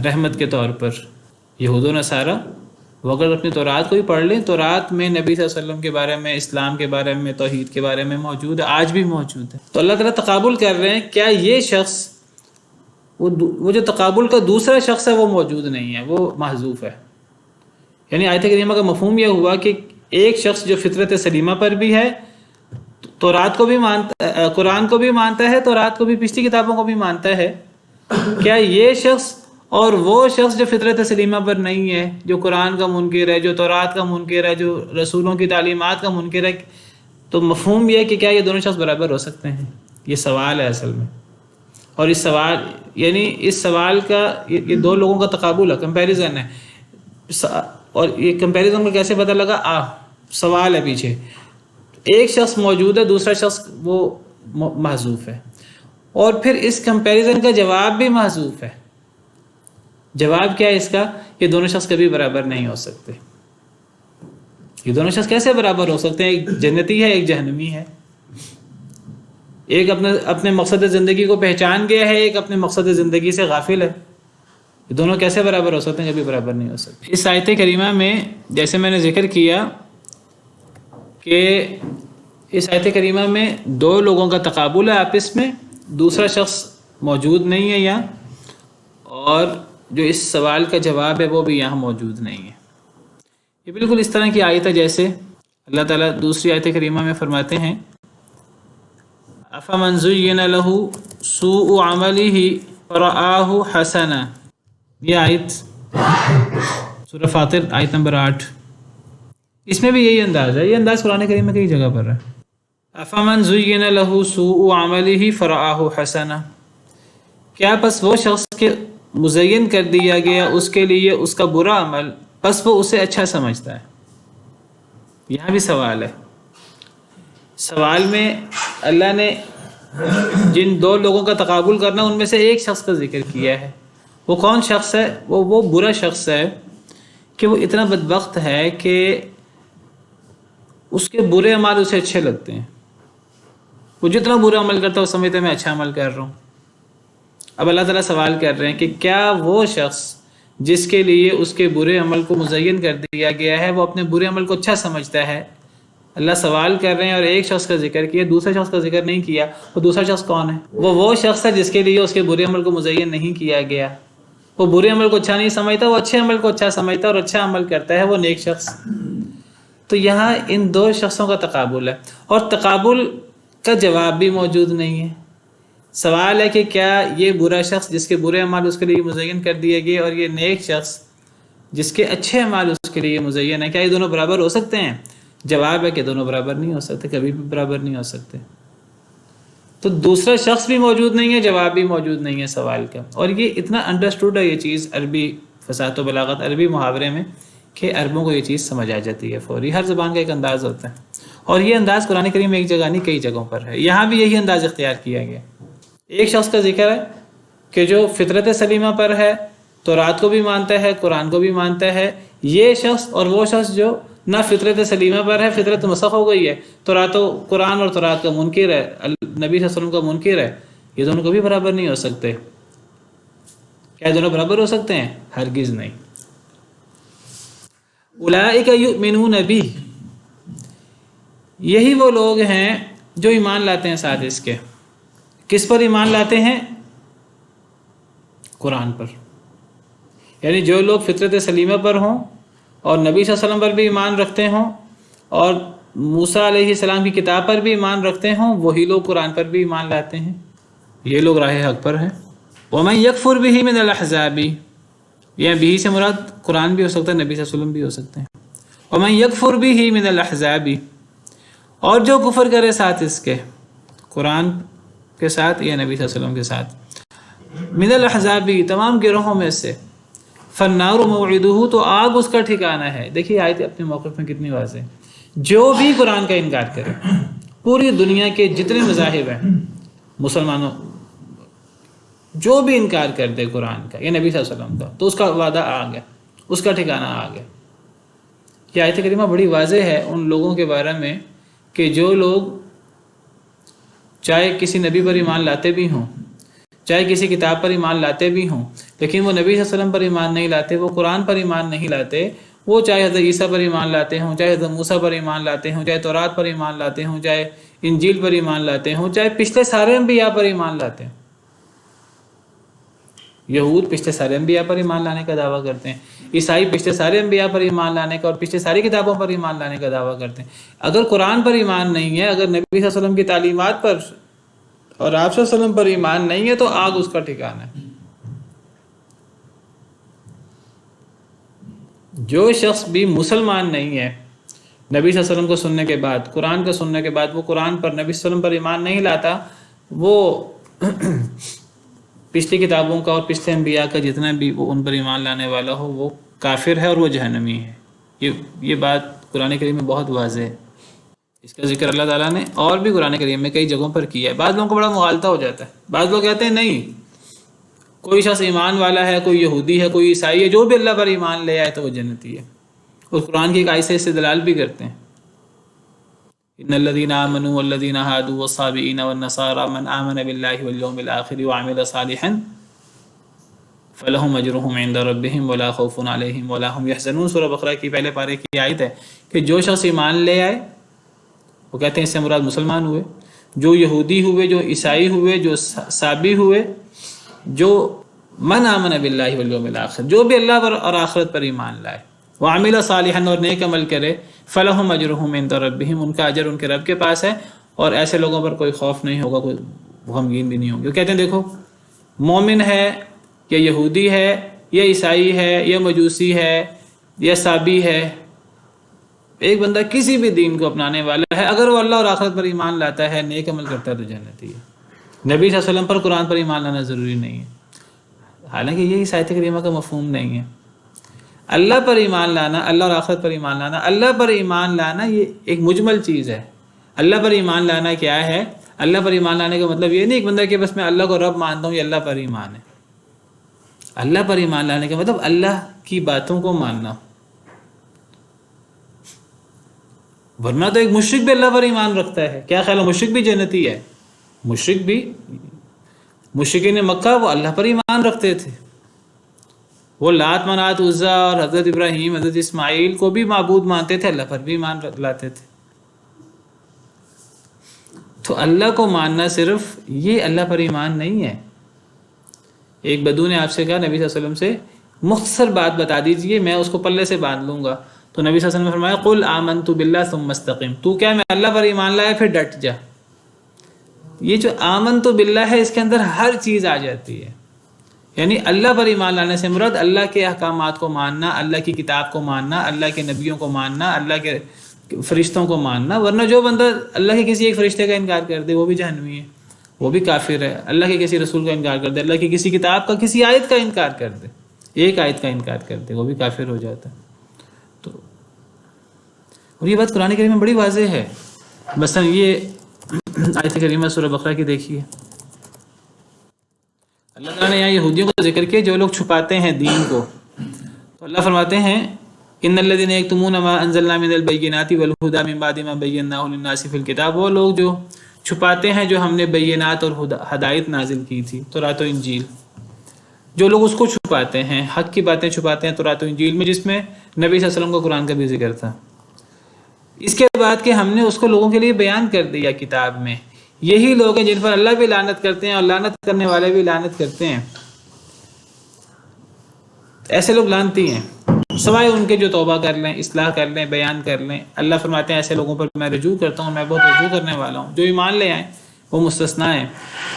رحمت کے طور پر، یہود و نصارہ وہ اگر اپنی تورات کو ہی پڑھ لیں، تورات میں نبی صلی اللہ علیہ وسلم کے بارے میں، اسلام کے بارے میں، توحید کے بارے میں موجود ہے، آج بھی موجود ہے۔ تو اللہ تعالیٰ تقابل کر رہے ہیں، کیا یہ شخص، وہ جو تقابل کا دوسرا شخص ہے وہ موجود نہیں ہے، وہ محذوف ہے۔ یعنی آیت کریمہ کا مفہوم یہ ہوا کہ ایک شخص جو فطرت سلیمہ پر بھی ہے، تورات کو بھی مانتا، قرآن کو بھی مانتا ہے، تورات کو بھی، پچھلی کتابوں کو بھی مانتا ہے، کیا یہ شخص اور وہ شخص جو فطرت سلیمہ پر نہیں ہے، جو قرآن کا منکر ہے، جو تورات کا منکر ہے، جو رسولوں کی تعلیمات کا منکر ہے، تو مفہوم یہ ہے کہ کیا یہ دونوں شخص برابر ہو سکتے ہیں؟ یہ سوال ہے اصل میں، اور اس سوال، یعنی اس سوال کا یہ دو لوگوں کا تقابل ہے، کمپیریزن ہے، اور یہ کمپیریزن کو کیسے پتہ لگا؟ سوال ہے پیچھے، ایک شخص موجود ہے، دوسرا شخص وہ محذوف ہے، اور پھر اس کمپیریزن کا جواب بھی محذوف ہے۔ جواب کیا ہے اس کا؟ یہ دونوں شخص کبھی برابر نہیں ہو سکتے۔ یہ دونوں شخص کیسے برابر ہو سکتے ہیں؟ ایک جنتی ہے، ایک جہنمی ہے، ایک اپنے مقصد زندگی کو پہچان گیا ہے، ایک اپنے مقصد زندگی سے غافل ہے۔ یہ دونوں کیسے برابر ہو سکتے ہیں؟ کبھی برابر نہیں ہو سکتے۔ اس آیت کریمہ میں جیسے میں نے ذکر کیا کہ اس آیت کریمہ میں دو لوگوں کا تقابل ہے آپس میں، دوسرا شخص موجود نہیں ہے یہاں، اور جو اس سوال کا جواب ہے وہ بھی یہاں موجود نہیں ہے۔ یہ بالکل اس طرح کی آیت ہے جیسے اللہ تعالیٰ دوسری آیت کریمہ میں فرماتے ہیں أَفَمَنْ زُيِّنَ لَهُ سُوءُ عَمَلِهِ فَرَآهُ حَسَنًا، یہ آیت سورہ فاطر آیت نمبر 8، اس میں بھی یہی انداز ہے، یہ انداز قرآن کریم میں کئی جگہ پر ہے۔ افمن زین لہ سوء عملہ فرآہ حسنا، کیا پس وہ شخص کے مزین کر دیا گیا اس کے لیے اس کا برا عمل، پس وہ اسے اچھا سمجھتا ہے؟ یہاں بھی سوال ہے۔ سوال میں اللہ نے جن دو لوگوں کا تقابل کرنا ان میں سے ایک شخص کا ذکر کیا ہے۔ وہ کون شخص ہے؟ وہ برا شخص ہے کہ وہ اتنا بدبخت ہے کہ اس کے برے اعمال اسے اچھے لگتے ہیں۔ وہ جتنا برا عمل کرتا ہے وہ سمجھتا ہے میں اچھا عمل کر رہا ہوں۔ اب اللہ تعالیٰ سوال کر رہے ہیں کہ کیا وہ شخص جس کے لیے اس کے برے عمل کو مزین کر دیا گیا ہے وہ اپنے برے عمل کو اچھا سمجھتا ہے؟ اللہ سوال کر رہے ہیں اور ایک شخص کا ذکر کیا، دوسرے شخص کا ذکر نہیں کیا۔ وہ دوسرا شخص کون ہے؟ وہ شخص ہے جس کے لیے اس کے برے عمل کو مزین نہیں کیا گیا۔ وہ برے عمل کو اچھا نہیں سمجھتا، وہ اچھے عمل کو اچھا سمجھتا اور اچھا عمل کرتا ہے، وہ نیک شخص۔ تو یہاں ان دو شخصوں کا تقابل ہے، اور تقابل کا جواب بھی موجود نہیں ہے۔ سوال ہے کہ کیا یہ برا شخص جس کے برے اعمال اس کے لیے مزین کر دیے گئے اور یہ نیک شخص جس کے اچھے اعمال اس کے لیے مزین ہے، کیا یہ دونوں برابر ہو سکتے ہیں؟ جواب ہے کہ دونوں برابر نہیں ہو سکتے، کبھی بھی برابر نہیں ہو سکتے۔ تو دوسرا شخص بھی موجود نہیں ہے، جواب بھی موجود نہیں ہے سوال کا۔ اور یہ اتنا انڈرسٹوڈ ہے یہ چیز عربی فصاحت و بلاغت، عربی محاورے میں، کہ عربوں کو یہ چیز سمجھ آ جاتی ہے فوری۔ ہر زبان کا ایک انداز ہوتا ہے، اور یہ انداز قرآن کریم میں ایک جگہ نہیں کئی جگہوں پر ہے۔ یہاں بھی یہی انداز اختیار کیا گیا۔ ایک شخص کا ذکر ہے کہ جو فطرت سلیمہ پر ہے، تو رات کو بھی مانتا ہے، قرآن کو بھی مانتا ہے۔ یہ شخص اور وہ شخص جو نہ فطرت سلیمہ پر ہے، فطرت مسخ ہو گئی ہے، تو رات و قرآن اور تورات کا منکر ہے، نبی صلی اللہ علیہ وسلم کا منکر ہے، یہ دونوں کبھی برابر نہیں ہو سکتے۔ کیا دونوں برابر ہو سکتے ہیں؟ ہرگز نہیں۔ اولئک یؤمنون بہ، یہی وہ لوگ ہیں جو ایمان لاتے ہیں ساتھ اس کے۔ کس پر ایمان لاتے ہیں؟ قرآن پر۔ یعنی جو لوگ فطرت سلیمہ پر ہوں اور نبی صلی اللہ علیہ وسلم پر بھی ایمان رکھتے ہوں اور موسیٰ علیہ السلام کی کتاب پر بھی ایمان رکھتے ہوں، وہی لوگ قرآن پر بھی ایمان لاتے ہیں۔ یہ لوگ راہ حق پر ہیں۔ وَمَن يَكْفُرْ بِهِ مِنَ الْأَحْزَابِ، یہ بھی سے مراد قرآن بھی ہو سکتا ہے، نبی صلی اللہ علیہ وسلم بھی ہو سکتے ہیں۔ وَمَن يَكْفُرْ بِهِ مِنَ الْأَحْزَابِ، اور جو کفر کرے ساتھ اس کے، قرآن کے ساتھ یا نبی صلی اللہ علیہ وسلم کے ساتھ، من الاحزاب، تمام گروہوں میں سے، فالنار موعدہ، تو آگ اس کا ٹھکانہ ہے۔ دیکھیے آیت اپنے موقف میں کتنی واضح ہے۔ جو بھی قرآن کا انکار کرے، پوری دنیا کے جتنے مذاہب ہیں مسلمانوں، جو بھی انکار کر دے قرآن کا یا نبی صلی اللہ علیہ وسلم کا، تو اس کا وعدہ آگ ہے، اس کا ٹھکانہ آگ ہے۔ یہ آیت کریمہ بڑی واضح ہے ان لوگوں کے بارے میں کہ جو لوگ چاہے کسی نبی پر ایمان لاتے بھی ہوں، چاہے کسی کتاب پر ایمان لاتے بھی ہوں، لیکن وہ نبی صلی اللہ علیہ وسلم پر ایمان نہیں لاتے، وہ قرآن پر ایمان نہیں لاتے، وہ چاہے حضرت عیسیٰ پر ایمان لاتے ہوں، چاہے حضرت موسیٰ پر ایمان لاتے ہوں، چاہے تورات پر ایمان لاتے ہوں، چاہے انجیل پر ایمان لاتے ہوں، چاہے پچھلے سارے انبیاء پر ایمان لاتے ہیں۔ یہود پچھلے سارے انبیاء پر ایمان لانے کا دعویٰ کرتے ہیں، عیسائی پچھلے سارے انبیاء پر ایمان لانے کا اور پچھلے ساری کتابوں پر ایمان لانے کا دعویٰ کرتے ہیں۔ اگر قرآن پر ایمان نہیں ہے، اگر نبی صلی اللہ علیہ وسلم کی تعلیمات پر اور آپ صلی اللہ علیہ وسلم پر ایمان نہیں ہے، تو آگ اس کا ٹھکانہ ہے۔ جو شخص بھی مسلمان نہیں ہے نبی صلی اللہ علیہ وسلم کو سننے کے بعد، قرآن کا سننے کے بعد، وہ قرآن پر، نبی صلی اللہ علیہ وسلم پر ایمان نہیں لاتا، وہ پچھلی کتابوں کا اور پچھلے انبیاء کا جتنا بھی وہ ان پر ایمان لانے والا ہو، وہ کافر ہے اور وہ جہنمی ہے۔ یہ بات قرآن کریم میں بہت واضح ہے۔ اس کا ذکر اللہ تعالیٰ نے اور بھی قرآن کریم میں کئی جگہوں پر کیا ہے۔ بعض لوگوں کو بڑا مغالطہ ہو جاتا ہے، بعض لوگ کہتے ہیں نہیں، کوئی شخص ایمان والا ہے، کوئی یہودی ہے، کوئی عیسائی ہے، جو بھی اللہ پر ایمان لے آئے تو وہ جنتی ہے۔ اور قرآن کی ایک آیت سے استدلال بھی کرتے ہیں، ان الذين آمنوا والذين هادوا والصابئين والنصارى من آمن بالله واليوم الآخر وعمل صالحا فلهم اجرهم عند ربهم ولا خوف عليهم ولا هم يحزنون۔ سورہ بقرہ کی پہلے پارے کی آیت ہے کہ جو شخص ایمان لے آئے، وہ کہتے ہیں اس سے مراد مسلمان ہوئے، جو یہودی ہوئے، جو عیسائی ہوئے، جو صابی ہوئے، جو من آمن باللہ والیوم الآخر، جو بھی اللہ پر اور آخرت پر ایمان لائے، وعمل صالحا، اور نیک عمل کرے، فلہم اجرہم عند ربہم، ان کا اجر ان کے رب کے پاس ہے، اور ایسے لوگوں پر کوئی خوف نہیں ہوگا، کوئی غمگین بھی نہیں ہوگی۔ وہ کہتے ہیں دیکھو، مومن ہے یا یہودی ہے یا عیسائی ہے یا مجوسی ہے یا صابی ہے، ایک بندہ کسی بھی دین کو اپنانے والا ہے، اگر وہ اللہ اور آخرت پر ایمان لاتا ہے، نیک عمل کرتا ہے تو جنتی ہے۔ نبی صلی اللہ علیہ وسلم پر، قرآن پر ایمان لانا ضروری نہیں ہے، حالانکہ یہ اس آیت کریمہ کا مفہوم نہیں ہے۔ اللہ پر ایمان لانا، اللہ اور آخرت پر ایمان لانا، اللہ پر ایمان لانا یہ ایک مجمل چیز ہے۔ اللہ پر ایمان لانا کیا ہے؟ اللہ پر ایمان لانے کا مطلب یہ نہیں ایک بندہ کہ بس میں اللہ کو رب مانتا ہوں، یہ اللہ پر ایمان ہے۔ اللہ پر ایمان لانے کا مطلب اللہ کی باتوں کو ماننا۔ ورنہ تو ایک مشرک بھی اللہ پر ایمان رکھتا ہے، کیا خیال ہے مشرک بھی جنتی ہے؟ مشرک بھی، مشرکین مکہ وہ اللہ پر ایمان رکھتے تھے، وہ لات منات عزا اور حضرت ابراہیم حضرت اسماعیل کو بھی معبود مانتے تھے، اللہ پر بھی ایمان لاتے تھے۔ تو اللہ کو ماننا صرف یہ اللہ پر ایمان نہیں ہے۔ ایک بدو نے آپ سے کہا نبی صلی اللہ علیہ وسلم سے مختصر بات بتا دیجئے، میں اس کو پلے سے باندھ لوں گا، تو نبی صلی اللہ علیہ وسلم نے فرمایا قل آمنت باللہ ثم استقم، تو کیا میں اللہ پر ایمان لایا پھر ڈٹ جا۔ یہ جو آمنت باللہ ہے اس کے اندر ہر چیز آ جاتی ہے، یعنی اللہ پر ایمان لانے سے مراد اللہ کے احکامات کو ماننا، اللہ کی کتاب کو ماننا، اللہ کے نبیوں کو ماننا، اللہ کے فرشتوں کو ماننا۔ ورنہ جو بندہ اللہ کے کسی ایک فرشتے کا انکار کر دے وہ بھی جہنمی ہے، وہ بھی کافر ہے۔ اللہ کے کسی رسول کا انکار کر دے، اللہ کی کسی کتاب کا، کسی آیت کا انکار کر دے، ایک آیت کا انکار کر دے، وہ بھی کافر ہو جاتا ہے۔ تو اور یہ بات قرآن کریم میں بڑی واضح ہے۔ مثلا یہ آیت کریمہ سورہ بقرہ کی دیکھیے، اللہ تعالیٰ نے یہاں یہودیوں کو ذکر کیا جو لوگ چھپاتے ہیں دین کو۔ تو اللہ فرماتے ہیں ان الذین یکتمون ما انزلنا من البینات والہدی من بعد ما بیناہ للناس فی الکتاب، وہ لوگ جو چھپاتے ہیں جو ہم نے بینات اور ہدایت نازل کی تھی تورات و انجیل، جو لوگ اس کو چھپاتے ہیں، حق کی باتیں چھپاتے ہیں تورات و انجیل میں، جس میں نبی صلی اللہ علیہ وسلم کو قرآن کا بھی ذکر تھا، اس کے بعد کہ ہم نے اس کو لوگوں کے لیے بیان کر دیا کتاب میں۔ یہی لوگ ہیں جن پر اللہ بھی لعنت کرتے ہیں اور لعنت کرنے والے بھی لعنت کرتے ہیں۔ ایسے لوگ لعنتی ہیں، سوائے ان کے جو توبہ کر لیں، اصلاح کر لیں، بیان کر لیں۔ اللہ فرماتے ہیں ایسے لوگوں پر میں رجوع کرتا ہوں، میں بہت رجوع کرنے والا ہوں۔ جو ایمان لے آئیں وہ مستثنا ہیں۔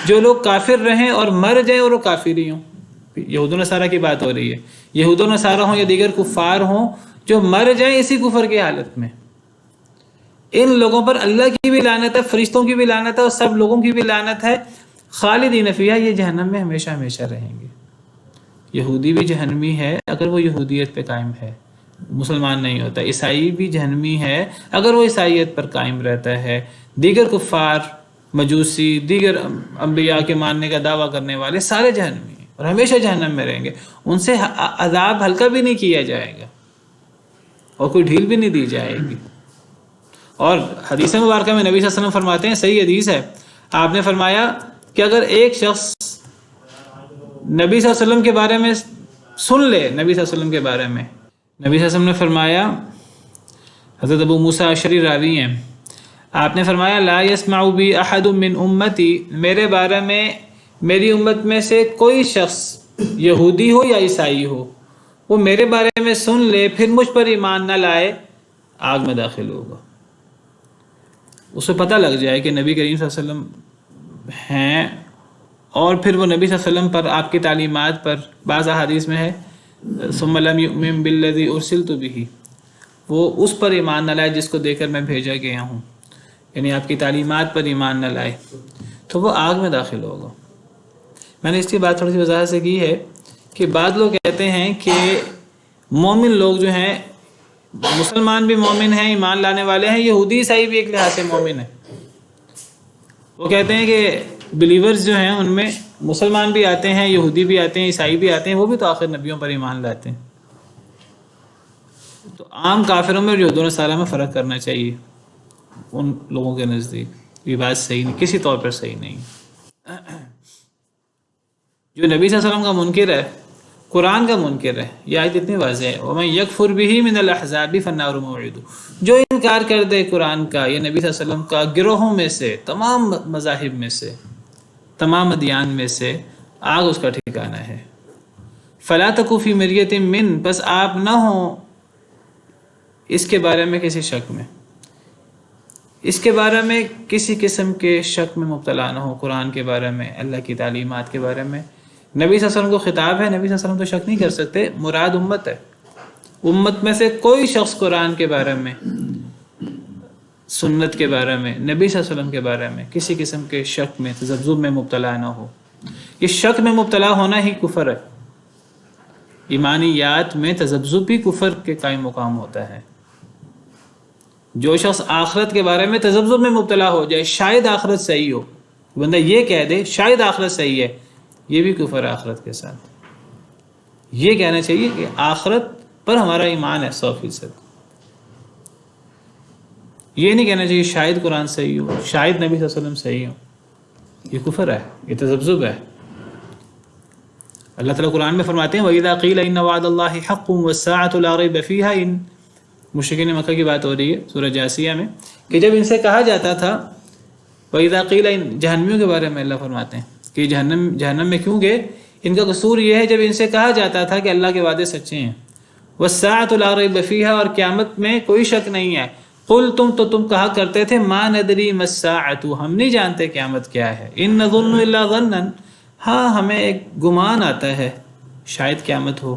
جو لوگ کافر رہیں اور مر جائیں اور وہ کافر ہی ہوں، یہود و نصارہ کی بات ہو رہی ہے، یہود و نصارہ ہوں یا دیگر کفار ہوں، جو مر جائیں اسی کفر کی حالت میں، ان لوگوں پر اللہ کی بھی لعنت ہے، فرشتوں کی بھی لعنت ہے اور سب لوگوں کی بھی لعنت ہے، خالدین فیہا، یہ جہنم میں ہمیشہ ہمیشہ رہیں گے۔ یہودی بھی جہنمی ہے اگر وہ یہودیت پہ قائم ہے، مسلمان نہیں ہوتا۔ عیسائی بھی جہنمی ہے اگر وہ عیسائیت پر قائم رہتا ہے۔ دیگر کفار، مجوسی، دیگر انبیاء کے ماننے کا دعویٰ کرنے والے سارے جہنمی ہیں اور ہمیشہ جہنم میں رہیں گے۔ ان سے عذاب ہلکا بھی نہیں کیا جائے گا اور کوئی ڈھیل بھی نہیں دی جائے گی۔ اور حدیث مبارکہ میں نبی صلی اللہ علیہ وسلم فرماتے ہیں، صحیح حدیث ہے، آپ نے فرمایا کہ اگر ایک شخص نبی صلی اللہ علیہ وسلم کے بارے میں سن لے، نبی صلی اللہ علیہ وسلم کے بارے میں، نبی صلی اللہ علیہ وسلم نے فرمایا، حضرت ابو موسیٰ اشعری راوی ہیں، آپ نے فرمایا لا یسمع بی احد من امتی، میرے بارے میں میری امت میں سے کوئی شخص یہودی ہو یا عیسائی ہو، وہ میرے بارے میں سن لے پھر مجھ پر ایمان نہ لائے، آگ میں داخل ہوگا۔ اسے پتہ لگ جائے کہ نبی کریم صلی اللہ علیہ وسلم ہیں، اور پھر وہ نبی صلی اللہ علیہ وسلم پر، آپ کی تعلیمات پر، بعض احادیث میں ہے ثم لم یؤمن بالذی ارسلت بہ، وہ اس پر ایمان نہ لائے جس کو دے کر میں بھیجا گیا ہوں، یعنی آپ کی تعلیمات پر ایمان نہ لائے، تو وہ آگ میں داخل ہوگا۔ میں نے اس کی بات تھوڑی سی وضاحت سے کی ہے کہ بعض لوگ کہتے ہیں کہ مومن لوگ جو ہیں، مسلمان بھی مومن ہیں، ایمان لانے والے ہیں، یہودی عیسائی بھی ایک لحاظ سے مومن ہیں۔ وہ کہتے ہیں کہ بلیورز جو ہیں ان میں مسلمان بھی آتے ہیں، یہودی بھی آتے ہیں، عیسائی بھی آتے ہیں، وہ بھی تو آخر نبیوں پر ایمان لاتے ہیں۔ تو عام کافروں میں اور یہود و نصارہ میں فرق کرنا چاہیے ان لوگوں کے نزدیک۔ یہ بات صحیح نہیں، کسی طور پر صحیح نہیں۔ جو نبی صلی اللہ علیہ وسلم کا منکر ہے، قرآن کا منکر ہے، یہ آیت اتنی واضح ہے، وَمَن يَكْفُرْ بِهِ مِنَ الْأَحْزَابِ فَالنَّارُ مَوْعِدُهُ، جو انکار کر دے قرآن کا یا نبی صلی اللہ علیہ وسلم کا گروہوں میں سے، تمام مذاہب میں سے، تمام ادیان میں سے، آگ اس کا ٹھکانہ ہے۔ فَلَا تَكُ فِي مِرْيَةٍ مِّن، بس آپ نہ ہوں اس کے بارے میں کسی شک میں، اس کے بارے میں کسی قسم کے شک میں مبتلا نہ ہو، قرآن کے بارے میں، اللہ کی تعلیمات کے بارے میں۔ نبی صلی اللہ علیہ وسلم کو خطاب ہے، نبی صلی اللہ علیہ وسلم تو شک نہیں کر سکتے، مراد امت ہے۔ امت میں سے کوئی شخص قرآن کے بارے میں سنت کے بارے میں، نبی صلی اللہ علیہ وسلم کے بارے میں کسی قسم کے شک میں، تذبذب میں مبتلا نہ ہو۔ یہ شک میں مبتلا ہونا ہی کفر ہے۔ ایمانیات میں تذبذب بھی کفر کے قائم مقام ہوتا ہے۔ جو شخص آخرت کے بارے میں تذبذب میں مبتلا ہو جائے، شاید آخرت صحیح ہو، بندہ یہ کہہ دے شاید آخرت صحیح ہے، یہ بھی کفر ہے آخرت کے ساتھ۔ یہ کہنا چاہیے کہ آخرت پر ہمارا ایمان ہے 100%۔ یہ نہیں کہنا چاہیے شاید قرآن صحیح ہو، شاید نبی صلی اللہ علیہ وسلم صحیح ہو، یہ کفر ہے، یہ تذبذب ہے۔ اللہ تعالیٰ قرآن میں فرماتے ہیں وَإِذَا قِيلَ إِنَّ وَعْدَ اللَّهِ حَقٌّ وَالسَّاعَةُ لَا رَيْبَ فِيهَا، ان مشرکین مکہ کی بات ہو رہی ہے سورہ جاسیہ میں، کہ جب ان سے کہا جاتا تھا وَإِذَا قِيلَ، جہنمیوں کے بارے میں اللہ فرماتے ہیں کہ جہنم میں کیوں گئے، ان کا قصور یہ ہے جب ان سے کہا جاتا تھا کہ اللہ کے وعدے سچے ہیں، وَالسَّاعَةُ لَا رَيْبَ فِيهَا، اور قیامت میں کوئی شک نہیں ہے، قل تم کہا کرتے تھے ما ندری ما الساعۃ، ہم نہیں جانتے قیامت کیا ہے، ان نظن الا ظنا، ہاں ہمیں ایک گمان آتا ہے شاید قیامت ہو،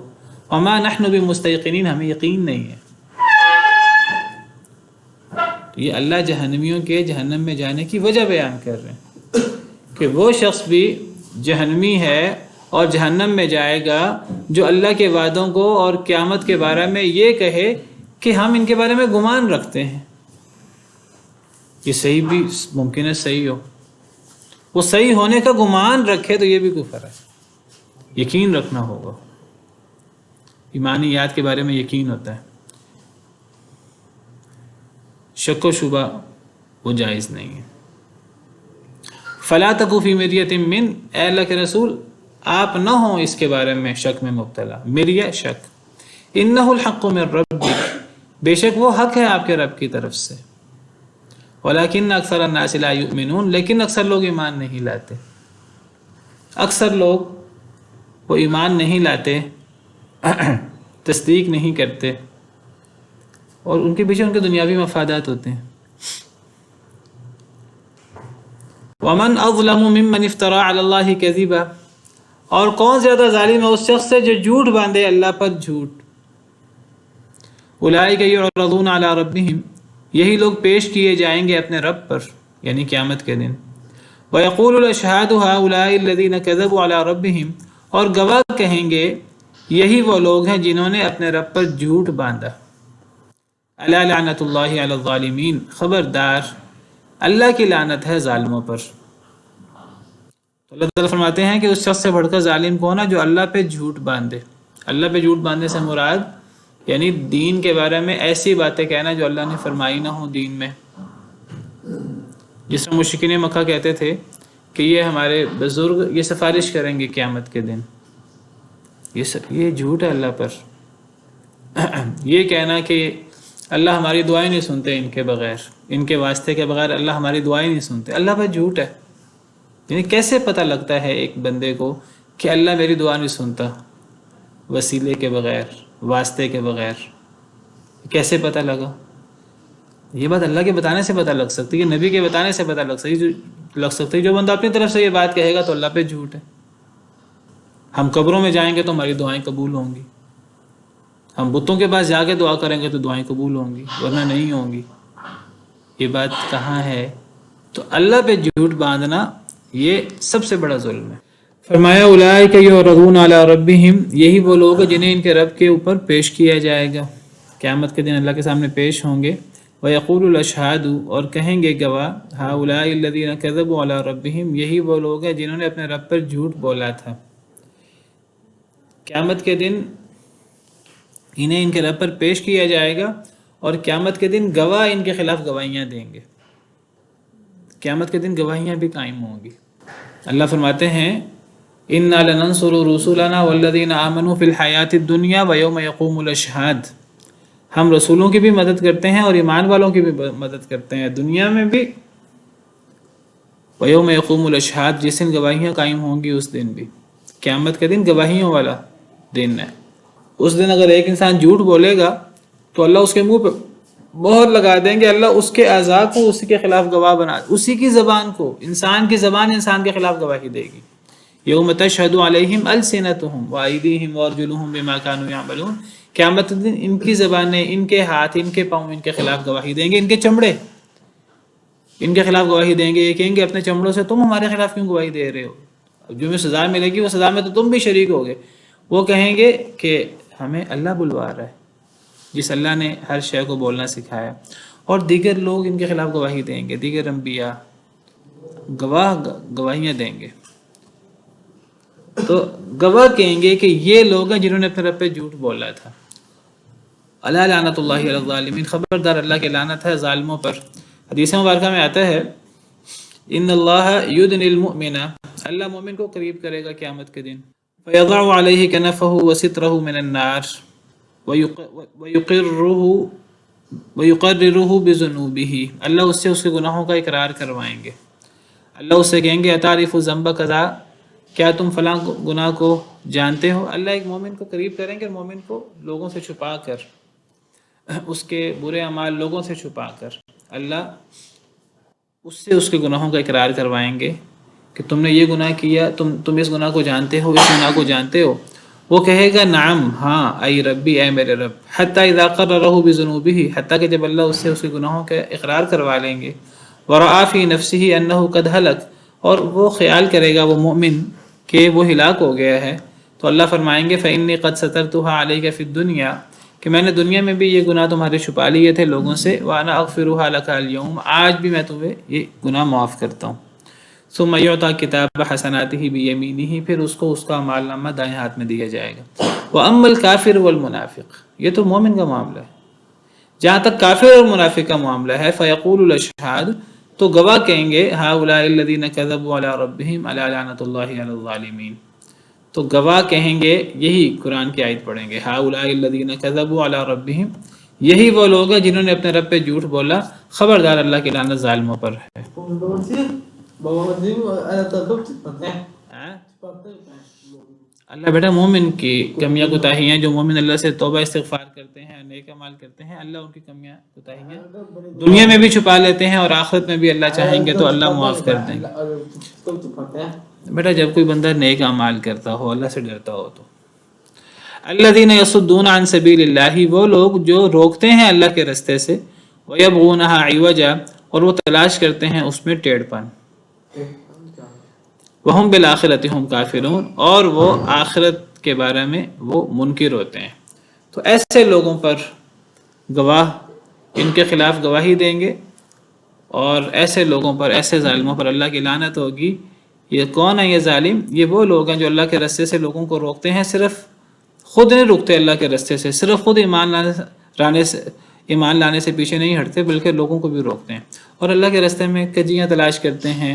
وما نحن بمستيقنین، ہمیں یقین نہیں ہے۔ یہ اللہ جہنمیوں کے جہنم میں جانے کی وجہ بیان کر رہے ہیں کہ وہ شخص بھی جہنمی ہے اور جہنم میں جائے گا جو اللہ کے وعدوں کو اور قیامت کے بارے میں یہ کہے کہ ہم ان کے بارے میں گمان رکھتے ہیں۔ یہ صحیح بھی ممکن ہے صحیح ہو، وہ صحیح ہونے کا گمان رکھے تو یہ بھی کفر ہے۔ یقین رکھنا ہوگا، ایمانیات کے بارے میں یقین ہوتا ہے، شک و شبہ وہ جائز نہیں ہے۔ فلا تکو فی مریۃ من، اے اللہ کے رسول آپ نہ ہوں اس کے بارے میں شک میں مبتلا، مریہ شک، انہ الحق من ربک، بے شک وہ حق ہے آپ کے رب کی طرف سے، ولیکن اکثر الناس لا یؤمنون، لیکن اکثر لوگ ایمان نہیں لاتے، اکثر لوگ وہ ایمان نہیں لاتے، تصدیق نہیں کرتے، اور ان کے پیچھے ان کے دنیاوی مفادات ہوتے ہیں۔ ومن اظلم ممن افترى علی اللہ کذبا، اور کون زیادہ ظالم ہے اس شخص سے جو جھوٹ باندھے اللہ پر جھوٹ۔ اولئک یعرضون علی ربہم، یہی لوگ پیش کیے جائیں گے اپنے رب پر یعنی قیامت کے دن۔ ویقول الاشہاد ہؤلاء الذین کذبوا علی ربہم، اور گواہ کہیں گے یہی وہ لوگ ہیں جنہوں نے اپنے رب پر جھوٹ باندھا۔ الا لعنت اللہ علی الظالمین، خبردار اللہ کی لعنت ہے ظالموں پر۔ تو اللہ تعالیٰ فرماتے ہیں کہ اس شخص سے بڑھ کر ظالم کون ہے جو اللہ پہ جھوٹ باندھے۔ اللہ پہ جھوٹ باندھنے سے مراد یعنی دین کے بارے میں ایسی باتیں کہنا جو اللہ نے فرمائی نہ ہو دین میں، جس میں مشرکین مکہ کہتے تھے کہ یہ ہمارے بزرگ یہ سفارش کریں گے قیامت کے دن، یہ جھوٹ ہے اللہ پر۔ یہ کہنا کہ اللہ ہماری دعائیں نہیں سنتے ان کے بغیر، ان کے واسطے کے بغیر اللہ ہماری دعائیں نہیں سنتے، اللہ پر جھوٹ ہے۔ یعنی کیسے پتہ لگتا ہے ایک بندے کو کہ اللہ میری دعا نہیں سنتا وسیلے کے بغیر، واسطے کے بغیر؟ کیسے پتہ لگا؟ یہ بات اللہ کے بتانے سے پتہ لگ سکتی ہے، نبی کے بتانے سے پتہ لگ سکتی ہے۔ جو بندہ اپنی طرف سے یہ بات کہے گا تو اللہ پہ جھوٹ ہے۔ ہم قبروں میں جائیں گے تو ہماری دعائیں قبول ہوں گی، ہم بتوں کے پاس جا کے دعا کریں گے تو دعائیں قبول ہوں گی، ورنہ نہیں ہوں گی۔ یہ بات کہاں ہے؟ تو اللہ پہ جھوٹ باندھنا یہ سب سے بڑا ظلم ہے۔ فرمایا اولئک یعرضون علی ربہم، یہی وہ لوگ ہیں جنہیں ان کے رب کے اوپر پیش کیا جائے گا، قیامت کے دن اللہ کے سامنے پیش ہوں گے۔ ویقول الاشہاد، اور کہیں گے گواہ، ہؤلاء الذین کذبوا علی ربہم، یہی وہ لوگ ہیں جنہوں نے اپنے رب پر جھوٹ بولا تھا۔ قیامت کے دن انہیں ان کے رب پر پیش کیا جائے گا، اور قیامت کے دن گواہ ان کے خلاف گواہیاں دیں گے، قیامت کے دن گواہیاں بھی قائم ہوں گی۔ اللہ فرماتے ہیں اِنَّا لَنَنصُرُ رُسُلَنَا وَالَّذِينَ آمَنُوا فِي الْحَيَاةِ الدُّنْيَا وَيَوْمَ يَقُومُ الْأَشْهَادُ، ہم رسولوں کی بھی مدد کرتے ہیں اور ایمان والوں کی بھی مدد کرتے ہیں دنیا میں بھی، وَيَوْمَ يَقُومُ الْأَشْهَادُ، جس دن گواہیاں قائم ہوں گی اس دن بھی، قیامت کے دن گواہیوں والا دن ہے۔ اس دن اگر ایک انسان جھوٹ بولے گا تو اللہ اس کے منہ پہ مہر لگا دیں گے، اللہ اس کے اعضاء کو اسی کے خلاف گواہ بنا، اسی کی زبان کو، انسان کی زبان انسان کے خلاف گواہی دے گی۔ یوم تشہد علیہم السنتہم وایدیہم وارجلہم بما کانوا یعملون، قیامت دن ان کی زبانیں، ان کے ہاتھ، ان کے پاؤں ان کے خلاف گواہی دیں گے، ان کے چمڑے ان کے خلاف گواہی دیں گے، یہ کہیں گے اپنے چمڑوں سے تم ہمارے خلاف کیوں گواہی دے رہے ہو، جو میں سزا ملے گی وہ سزا میں تو تم بھی شریک ہوگے۔ وہ کہیں گے کہ ہمیں اللہ بلوا رہا ہے، جس اللہ نے ہر شے کو بولنا سکھایا۔ اور دیگر لوگ ان کے خلاف گواہی دیں گے، دیگر انبیاء گواہیاں دیں گے۔ تو گواہ کہیں گے کہ یہ لوگ ہیں جنہوں نے اپنے رب پہ جھوٹ بولا تھا۔ اللہ لعنت اللہ علی الظالمین، خبردار اللہ کی لعنت ہے ظالموں پر۔ حدیث مبارکہ میں آتا ہے ان اللہ یدنی المؤمن، اللہ مومن کو قریب کرے گا قیامت کے دن، فیضع علیہ کنفہ وسترہ من النار ویقررہ بذنوبہ، اللہ اس سے اس کے گناہوں کا اقرار کروائیں گے۔ اللہ اس سے کہیں گے اتعرف ذنب کذا، کیا تم فلاں گناہ کو جانتے ہو؟ اللہ ایک مومن کو قریب کریں گے، اور مومن کو لوگوں سے چھپا کر، اس کے برے اعمال لوگوں سے چھپا کر اللہ اس سے اس کے گناہوں کا اقرار کروائیں گے کہ تم نے یہ گناہ کیا، تم اس گناہ کو جانتے ہو، اس گناہ کو جانتے ہو؟ وہ کہے گا نعم، ہاں، ای ربی، اے میرے رب، حتی اذا قررہ بذنوبہ، حتیٰ کہ جب اللہ اس سے اس کے گناہوں کا اقرار کروا لیں گے، ورعا فی نفسہ انہ قد ہلک، اور وہ خیال کرے گا وہ مومن کہ وہ ہلاک ہو گیا ہے، تو اللہ فرمائیں گے فإنی قد سترتھا علیک فی الدنیا، کہ میں نے دنیا میں بھی یہ گناہ تمہارے چھپا لیے تھے لوگوں سے، وَأَنَا أَغْفِرُهَا لَكَ الْيَوْمَ، آج بھی میں تمہیں یہ گناہ معاف کرتا ہوں۔ ثُمَّ يُعْطَى كِتَابَ حَسَنَاتِهِ بِيَمِينِهِ، پھر اس کو اس کا اعمال نامہ دائیں ہاتھ میں دیا جائے گا۔ وَأَمَّا الْكَافِرُ وَالْمُنَافِقُ، یہ تو مومن کا معاملہ ہے۔ جہاں تک کافر اور منافق کا معاملہ ہے، فَيَقُولُ الْأَشْهَادُ، تو گواہ کہیں گے هَؤُلَاءِ الَّذِينَ كَذَبُوا عَلَىٰ رَبِّهِمْ أَلَا لَعْنَةُ اللَّهِ عَلَى الظَّالِمِينَ، تو گواہ کہیں گے، یہی قرآن کی آیت پڑھیں گے هَؤُلَاءِ الَّذِينَ كَذَبُوا عَلَىٰ رَبِّهِمْ، یہی وہ لوگ ہیں جنہوں نے اپنے رب پہ جھوٹ بولا، خبردار اللہ کی لعنت ظالموں پر ہے۔ اللہ بیٹا مومن کی کمیاں کوتاہیاں، جو مومن اللہ سے توبہ استغفار کرتے ہیں، نیک اعمال کرتے ہیں، اللہ ان کی کمیاں کوتاہیاں دنیا میں بھی چھپا لیتے ہیں، اور آخرت میں بھی اللہ چاہیں گے تو اللہ معاف کر دیں گے۔ بیٹا جب کوئی بندہ نیک اعمال کرتا ہو، اللہ سے ڈرتا ہو، تو الذین یصدون عن سبیل اللہ، وہ لوگ جو روکتے ہیں اللہ کے رستے سے، ویبغونها عوجا، اور وہ تلاش کرتے ہیں اس میں ٹیڑھ پن، وہم بالآخرۃ ہم کافرون، اور وہ آخرت کے بارے میں وہ منکر ہوتے ہیں۔ تو ایسے لوگوں پر گواہ ان کے خلاف گواہی دیں گے، اور ایسے لوگوں پر، ایسے ظالموں پر اللہ کی لعنت ہوگی۔ یہ کون ہے یہ ظالم؟ یہ وہ لوگ ہیں جو اللہ کے رستے سے لوگوں کو روکتے ہیں، صرف خود نہیں رکتے اللہ کے رستے سے، صرف خود ایمان لانے سے پیچھے نہیں ہٹتے، بلکہ لوگوں کو بھی روکتے ہیں، اور اللہ کے رستے میں کجیاں تلاش کرتے ہیں،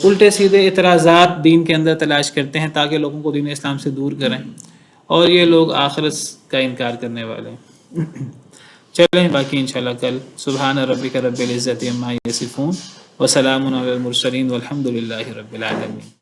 الٹے سیدھے اعتراضات دین کے اندر تلاش کرتے ہیں تاکہ لوگوں کو دین اسلام سے دور کریں، اور یہ لوگ آخرت کا انکار کرنے والے ہیں۔ چلیں باقی انشاءاللہ کل۔ سبحان ربک رب العزت عما یصفون وسلام علی المرسلین والحمد للہ رب العالمین۔